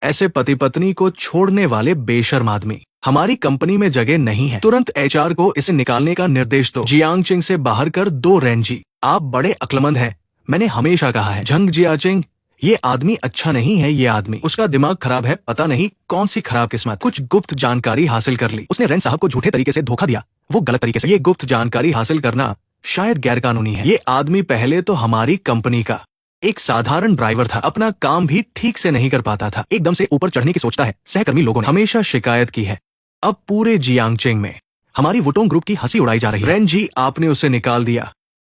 ऐसे पति पत्नी को छोड़ने वाले बेशर्म आदमी हमारी कंपनी में जगह नहीं है। तुरंत एचआर को इसे निकालने का निर्देश दो। जियांगचिंग से बाहर कर दो। रेन जी, आप बड़े अक्लमंद हैं, मैंने हमेशा कहा है। झंग जियाचिंग, ये आदमी अच्छा नहीं है, ये आदमी, उसका दिमाग खराब है, पता नहीं कौन सी खराब किस्मत। कुछ गुप्त जानकारी हासिल कर ली उसने। रेन साहब को झूठे तरीके से धोखा दिया, वो गलत तरीके से। ये गुप्त जानकारी हासिल करना शायद गैरकानूनी है। ये आदमी पहले तो हमारी कंपनी का एक साधारण ड्राइवर था, अपना काम भी ठीक से नहीं कर पाता था, एकदम से ऊपर चढ़ने की सोचता है। सहकर्मी लोगों ने हमेशा शिकायत की है। अब पूरे जियांगचिंग में हमारी वुटोंग ग्रुप की हंसी उड़ाई जा रही है। रेन जी, आपने उसे निकाल दिया,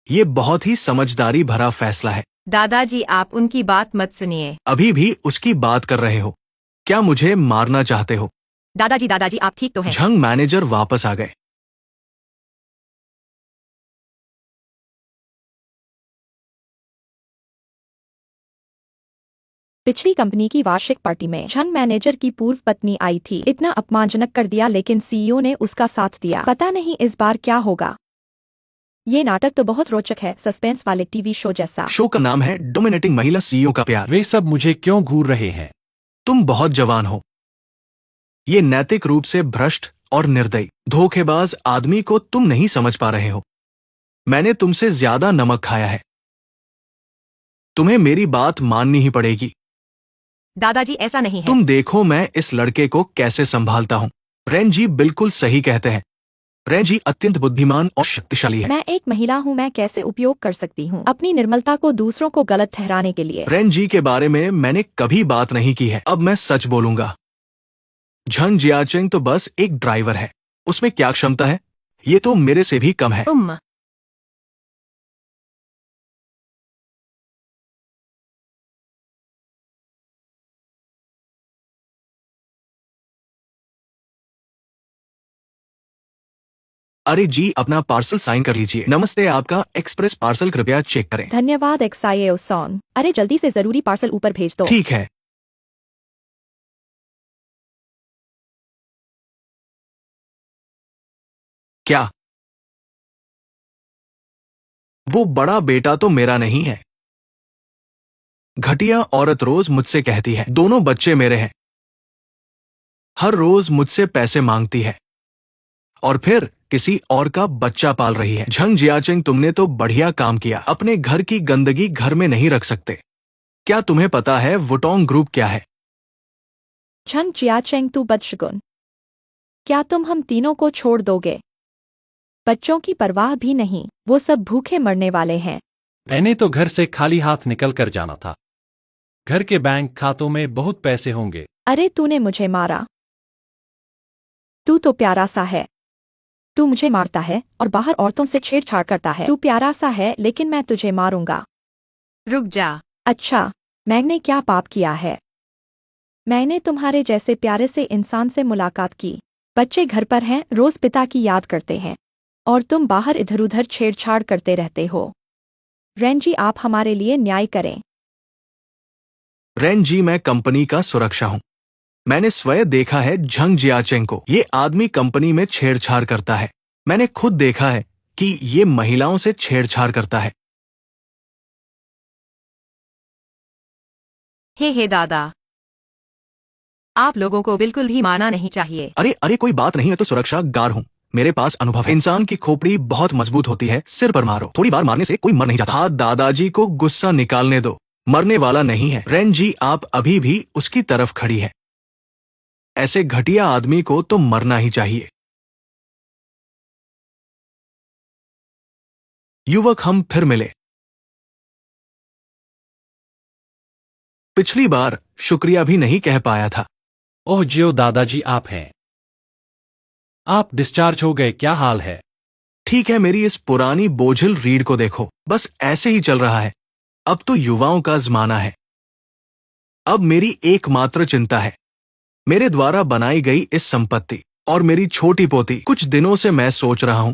ये बहुत ही समझदारी भरा फैसला है। दादाजी आप उनकी बात मत सुनिए। अभी भी उसकी बात कर रहे हो? क्या मुझे मारना चाहते हो? दादाजी आप ठीक तो हैं? झंग मैनेजर वापस आ गए। पिछली कंपनी की वार्षिक पार्टी में झंग मैनेजर की पूर्व पत्नी आई थी। इतना अपमानजनक कर दिया, लेकिन सीईओ ने उसका साथ दिया। पता नहीं इस बार क्या होगा। ये नाटक तो बहुत रोचक है, सस्पेंस वाले टीवी शो जैसा। शो का नाम है डोमिनेटिंग महिला सीईओ का प्यार। वे सब मुझे क्यों घूर रहे हैं? तुम बहुत जवान हो। ये नैतिक रूप से भ्रष्ट और निर्दयी धोखेबाज आदमी को तुम नहीं समझ पा रहे हो। मैंने तुमसे ज्यादा नमक खाया है, तुम्हें मेरी बात माननी ही पड़ेगी। दादाजी ऐसा नहीं है। तुम देखो मैं इस लड़के को कैसे संभालता हूँ। रेन जी बिल्कुल सही कहते हैं। रेन जी अत्यंत बुद्धिमान और शक्तिशाली है। मैं एक महिला हूँ, मैं कैसे उपयोग कर सकती हूँ अपनी निर्मलता को दूसरों को गलत ठहराने के लिए। रेन जी के बारे में मैंने कभी बात नहीं की है। अब मैं सच बोलूंगा, झंग जियाचिंग तो बस एक ड्राइवर है, उसमें क्या क्षमता है? ये तो मेरे से भी कम है। अरे जी, अपना पार्सल साइन कर लीजिए। नमस्ते, आपका एक्सप्रेस पार्सल कृपया चेक करें। धन्यवाद एक्साइए सॉन। अरे जल्दी से जरूरी पार्सल ऊपर भेज दो। ठीक है। क्या? वो बड़ा बेटा तो मेरा नहीं है। घटिया औरत रोज मुझसे कहती है दोनों बच्चे मेरे हैं। हर रोज मुझसे पैसे मांगती है और फिर किसी और का बच्चा पाल रही है। झंग जियाचिंग, तुमने तो बढ़िया काम किया। अपने घर की गंदगी घर में नहीं रख सकते। क्या तुम्हें पता है वुटोंग ग्रुप क्या है? झंग जियाचिंग, तू बदशगुन। क्या तुम हम तीनों को छोड़ दोगे? बच्चों की परवाह भी नहीं, वो सब भूखे मरने वाले हैं। मैंने तो घर से खाली हाथ निकल कर जाना था। घर के बैंक खातों में बहुत पैसे होंगे। अरे तूने मुझे मारा। तू तो प्यारा सा है। तू मुझे मारता है और बाहर औरतों से छेड़छाड़ करता है। तू प्यारा सा है, लेकिन मैं तुझे मारूंगा। रुक जा। अच्छा, मैंने क्या पाप किया है? मैंने तुम्हारे जैसे प्यारे से इंसान से मुलाकात की। बच्चे घर पर हैं, रोज पिता की याद करते हैं, और तुम बाहर इधर उधर छेड़छाड़ करते रहते हो। रेन जी, आप हमारे लिए न्याय करें। रेन जी, मैं कंपनी का सुरक्षा हूं। मैंने स्वयं देखा है झंग जियाचिंग को। ये आदमी कंपनी में छेड़छाड़ करता है। मैंने खुद देखा है कि ये महिलाओं से छेड़छाड़ करता है। हे दादा, आप लोगों को बिल्कुल भी माना नहीं चाहिए। अरे अरे, कोई बात नहीं है तो सुरक्षा गार हूं, मेरे पास अनुभव है। इंसान की खोपड़ी बहुत मजबूत होती है, सिर पर मारो, थोड़ी बार मारने से कोई मर नहीं जाता। हाँ, दादाजी को गुस्सा निकालने दो, मरने वाला नहीं है। रेन जी, आप अभी भी उसकी तरफ खड़ी है। ऐसे घटिया आदमी को तो मरना ही चाहिए। युवक, हम फिर मिले। पिछली बार शुक्रिया भी नहीं कह पाया था। ओह जियो, दादाजी आप हैं। आप डिस्चार्ज हो गए, क्या हाल है? ठीक है, मेरी इस पुरानी बोझिल रीढ़ को देखो, बस ऐसे ही चल रहा है। अब तो युवाओं का जमाना है। अब मेरी एकमात्र चिंता है मेरे द्वारा बनाई गई इस संपत्ति और मेरी छोटी पोती। कुछ दिनों से मैं सोच रहा हूं,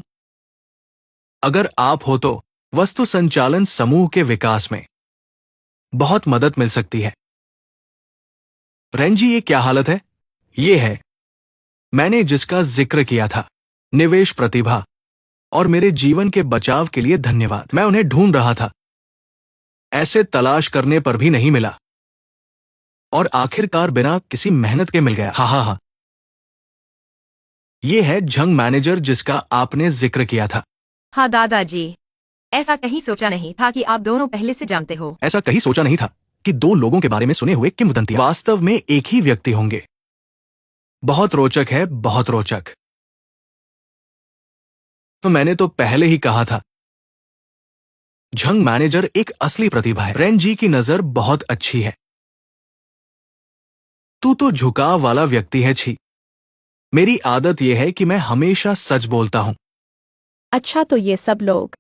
अगर आप हो तो वस्तु संचालन समूह के विकास में बहुत मदद मिल सकती है। रेन जी, ये क्या हालत है? ये है मैंने जिसका जिक्र किया था, निवेश प्रतिभा। और मेरे जीवन के बचाव के लिए धन्यवाद। मैं उन्हें ढूंढ रहा था, ऐसे तलाश करने पर भी नहीं मिला, और आखिरकार बिना किसी मेहनत के मिल गया। हा हा हा। ये है झंग मैनेजर जिसका आपने जिक्र किया था। हाँ दादाजी, ऐसा कहीं सोचा नहीं था कि आप दोनों पहले से जानते हो। ऐसा कहीं सोचा नहीं था कि दो लोगों के बारे में सुने हुए किंवदंतियां वास्तव में एक ही व्यक्ति होंगे। बहुत रोचक है, बहुत रोचक। तो मैंने तो पहले ही कहा था, झंग मैनेजर एक असली प्रतिभा है। रेन जी की नजर बहुत अच्छी है। तू तो झुकाव वाला व्यक्ति है। छी, मेरी आदत यह है कि मैं हमेशा सच बोलता हूं। अच्छा, तो ये सब लोग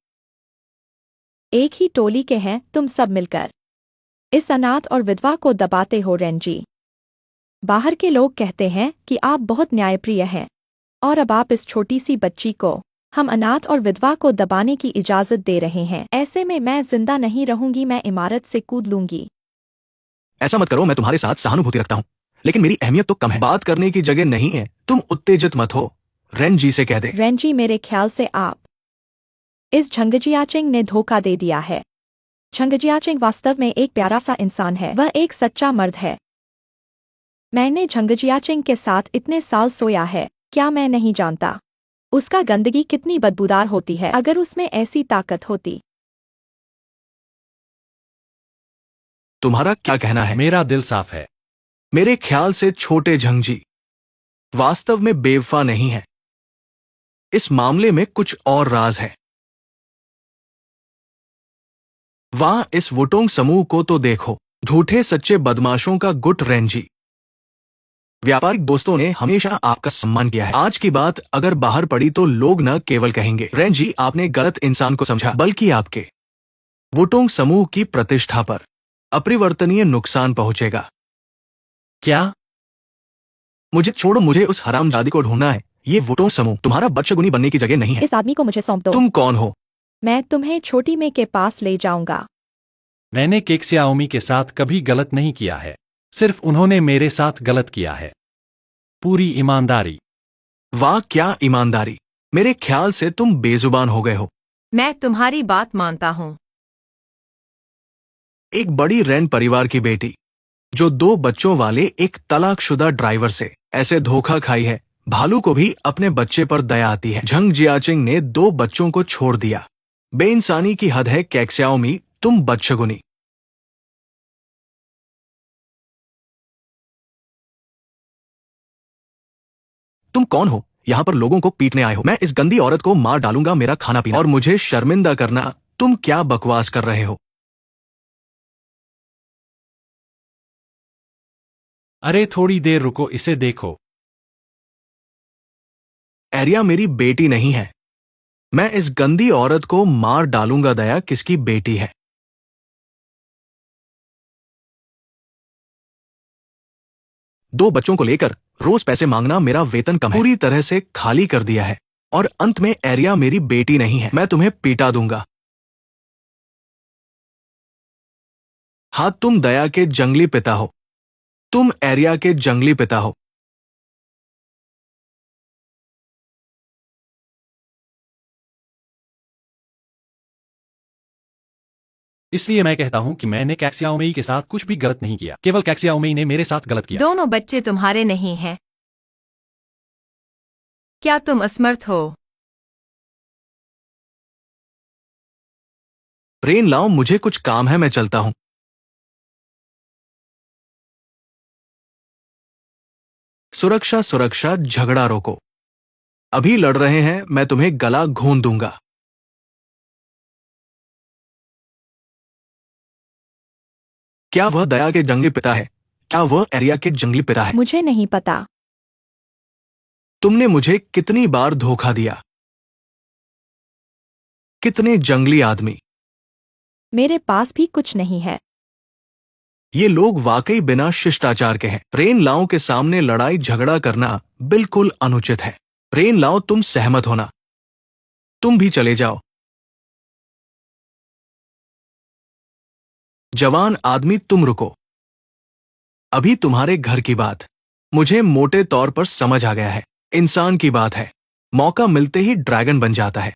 एक ही टोली के हैं। तुम सब मिलकर इस अनाथ और विधवा को दबाते हो रेंजी। बाहर के लोग कहते हैं कि आप बहुत न्यायप्रिय हैं, और अब आप इस छोटी सी बच्ची को, हम अनाथ और विधवा को दबाने की इजाजत दे रहे हैं। ऐसे में मैं जिंदा नहीं रहूंगी, मैं इमारत से कूद लूंगी। ऐसा मत करो, मैं तुम्हारे साथ सहानुभूति रखता हूं, लेकिन मेरी अहमियत तो कम है। बात करने की जगह नहीं है। तुम उत्तेजित मत हो। रेन जी से कह दे। रेंजी, मेरे ख्याल से आप इस झंगजियाचिंग ने धोखा दे दिया है। झंगजियाचिंग वास्तव में एक प्यारा सा इंसान है। वह एक सच्चा मर्द है। मैंने झंगजियाचिंग के साथ इतने साल सोया है। क्या मैं नहीं जानता उसका गंदगी कितनी बदबूदार होती है? अगर उसमें ऐसी ताकत होती। तुम्हारा क्या कहना है? मेरा दिल साफ है। मेरे ख्याल से छोटे झंगजी वास्तव में बेवफा नहीं है। इस मामले में कुछ और राज है। वहां इस वुटोंग समूह को तो देखो, झूठे सच्चे बदमाशों का गुट। रेंजी, व्यापारिक दोस्तों ने हमेशा आपका सम्मान किया है। आज की बात अगर बाहर पड़ी तो लोग न केवल कहेंगे, रेंजी आपने गलत इंसान को समझा, बल्कि आपके वुटोंग समूह की प्रतिष्ठा पर अपरिवर्तनीय नुकसान पहुंचेगा। क्या? मुझे छोड़ो, मुझे उस हरामजादी को ढूंढना है। ये वुटोंग समूह तुम्हारा बदशगुनी बनने की जगह नहीं है। इस आदमी को मुझे सौंप दो। तुम कौन हो? मैं तुम्हें छोटी में के पास ले जाऊंगा। मैंने केक्सियाओमी के साथ कभी गलत नहीं किया है। सिर्फ उन्होंने मेरे साथ गलत किया है। पूरी ईमानदारी। वाह, क्या ईमानदारी। मेरे ख्याल से तुम बेजुबान हो गए हो। मैं तुम्हारी बात मानता हूँ। एक बड़ी रेन परिवार की बेटी जो 2 बच्चों वाले एक तलाकशुदा ड्राइवर से ऐसे धोखा खाई है, भालू को भी अपने बच्चे पर दया आती है। झंग जियाचिंग ने 2 बच्चों को छोड़ दिया। बेइंसानी की हद है कैक्सियाओमी, तुम बदशगुनी। तुम कौन हो? यहां पर लोगों को पीटने आए हो। मैं इस गंदी औरत को मार डालूंगा, मेरा खाना पीना और मुझे शर्मिंदा करना। तुम क्या बकवास कर रहे हो? अरे थोड़ी देर रुको, इसे देखो। एरिया मेरी बेटी नहीं है। मैं इस गंदी औरत को मार डालूंगा। दया किसकी बेटी है? दो बच्चों को लेकर रोज पैसे मांगना, मेरा वेतन कम है, पूरी तरह से खाली कर दिया है। और अंत में एरिया मेरी बेटी नहीं है। मैं तुम्हें पीटा दूंगा। हाँ, तुम दया के जंगली पिता हो। तुम एरिया के जंगली पिता हो। इसलिए मैं कहता हूं कि मैंने कैक्सियाओमी के साथ कुछ भी गलत नहीं किया। केवल कैक्सियाओमी ने मेरे साथ गलत किया। दोनों बच्चे तुम्हारे नहीं हैं। क्या तुम असमर्थ हो? रेन लाओ, मुझे कुछ काम है, मैं चलता हूं। सुरक्षा सुरक्षा, झगड़ा रोको। अभी लड़ रहे हैं, मैं तुम्हें गला घोंट दूंगा। क्या वह दया के जंगली पिता है? क्या वह एरिया के जंगली पिता है? मुझे नहीं पता। तुमने मुझे कितनी बार धोखा दिया। कितने जंगली आदमी। मेरे पास भी कुछ नहीं है। ये लोग वाकई बिना शिष्टाचार के हैं। रेन लाओ के सामने लड़ाई झगड़ा करना बिल्कुल अनुचित है। रेन लाओ, तुम सहमत होना। तुम भी चले जाओ। जवान आदमी, तुम रुको। अभी तुम्हारे घर की बात मुझे मोटे तौर पर समझ आ गया है। इंसान की बात है, मौका मिलते ही ड्रैगन बन जाता है।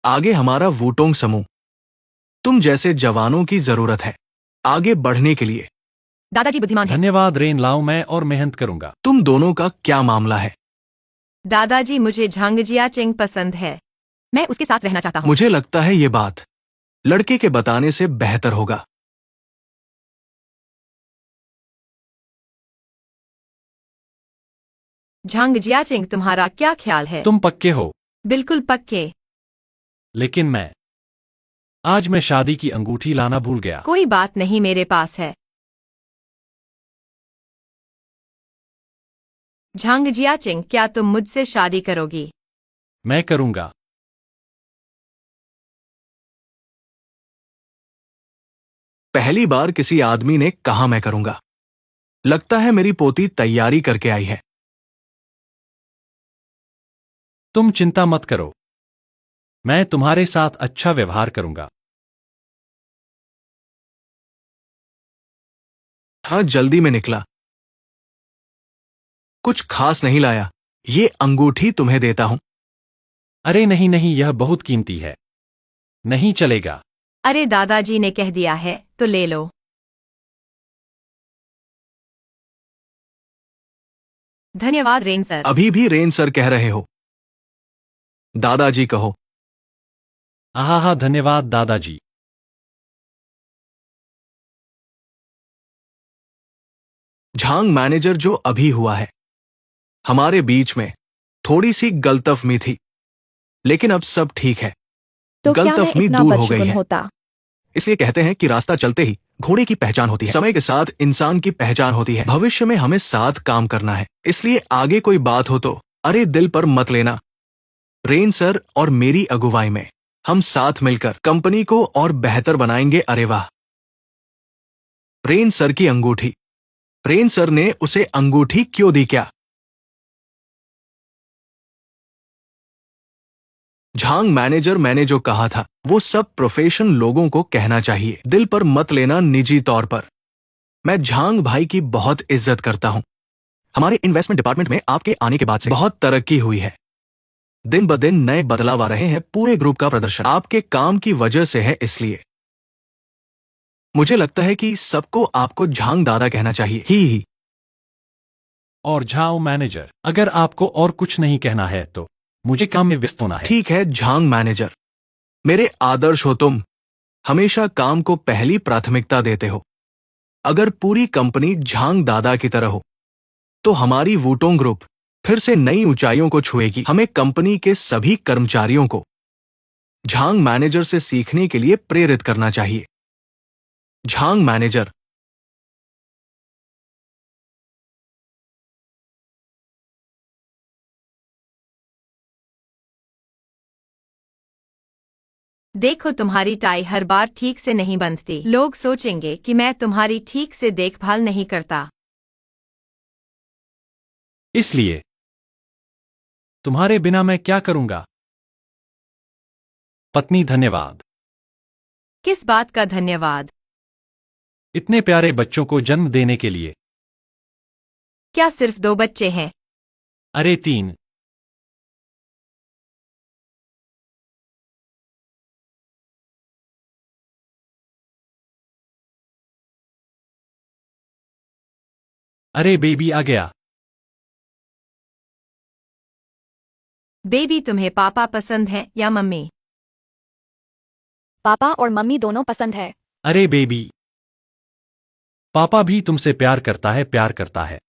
आगे हमारा वूटोंग समूह। तुम जैसे जवानों की जरूरत है आगे बढ़ने के लिए। दादाजी बुद्धिमान है। धन्यवाद रेन लाओ, मैं और मेहनत करूंगा। तुम दोनों का क्या मामला है? दादाजी मुझे झांग जियाचिंग पसंद है। मैं उसके साथ रहना चाहता हूँ। मुझे लगता है ये बात लड़के के बताने से बेहतर होगा। झांग जियाचिंग, तुम्हारा क्या ख्याल है? तुम पक्के हो? बिल्कुल पक्के। लेकिन आज मैं शादी की अंगूठी लाना भूल गया। कोई बात नहीं, मेरे पास है। झांग जियाचिंग, क्या तुम मुझसे शादी करोगी? मैं करूंगा। पहली बार किसी आदमी ने कहा मैं करूंगा। लगता है मेरी पोती तैयारी करके आई है। तुम चिंता मत करो, मैं तुम्हारे साथ अच्छा व्यवहार करूंगा। हाँ, जल्दी में निकला। कुछ खास नहीं लाया। ये अंगूठी तुम्हें देता हूं। अरे नहीं नहीं, यह बहुत कीमती है, नहीं चलेगा। अरे दादाजी ने कह दिया है तो ले लो। धन्यवाद रेन सर। अभी भी रेन सर कह रहे हो? दादाजी कहो। आहा, धन्यवाद दादाजी। झांग मैनेजर, जो अभी हुआ है हमारे बीच में थोड़ी सी गलतफहमी थी, लेकिन अब सब ठीक है। तो क्या मैं गलतफहमी इतना दूर हो गई बदशगुन है। होता? इसलिए कहते हैं कि रास्ता चलते ही घोड़े की पहचान होती है, समय के साथ इंसान की पहचान होती है। भविष्य में हमें साथ काम करना है, इसलिए आगे कोई बात हो तो अरे दिल पर मत लेना। रेन सर और मेरी अगुवाई में हम साथ मिलकर कंपनी को और बेहतर बनाएंगे। अरे वाह! रेन सर की अंगूठी। रेन सर ने उसे अंगूठी क्यों दी? क्या झांग मैनेजर, मैंने जो कहा था वो सब प्रोफेशन लोगों को कहना चाहिए, दिल पर मत लेना, निजी तौर पर। मैं झांग भाई की बहुत इज्जत करता हूं। हमारे इन्वेस्टमेंट डिपार्टमेंट में आपके आने के बाद से बहुत तरक्की हुई है। दिन ब दिन नए बदलाव आ रहे हैं। पूरे ग्रुप का प्रदर्शन आपके काम की वजह से है, इसलिए मुझे लगता है कि सबको आपको झांग दादा कहना चाहिए। ही। और झाओ मैनेजर, अगर आपको और कुछ नहीं कहना है तो मुझे काम में व्यस्त होना है। ठीक है झांग मैनेजर, मेरे आदर्श हो तुम। हमेशा काम को पहली प्राथमिकता देते हो। अगर पूरी कंपनी झांग दादा की तरह हो तो हमारी वूटोंग ग्रुप फिर से नई ऊंचाइयों को छुएगी। हमें कंपनी के सभी कर्मचारियों को झांग मैनेजर से सीखने के लिए प्रेरित करना चाहिए। झांग मैनेजर, देखो, तुम्हारी टाई हर बार ठीक से नहीं बंधती। लोग सोचेंगे कि मैं तुम्हारी ठीक से देखभाल नहीं करता। इसलिए तुम्हारे बिना मैं क्या करूंगा? पत्नी, धन्यवाद। किस बात का धन्यवाद? इतने प्यारे बच्चों को जन्म देने के लिए। क्या सिर्फ 2 बच्चे हैं? अरे 3। अरे बेबी आ गया। बेबी, तुम्हें पापा पसंद है या मम्मी? पापा और मम्मी दोनों पसंद है। अरे बेबी, पापा भी तुमसे प्यार करता है, प्यार करता है।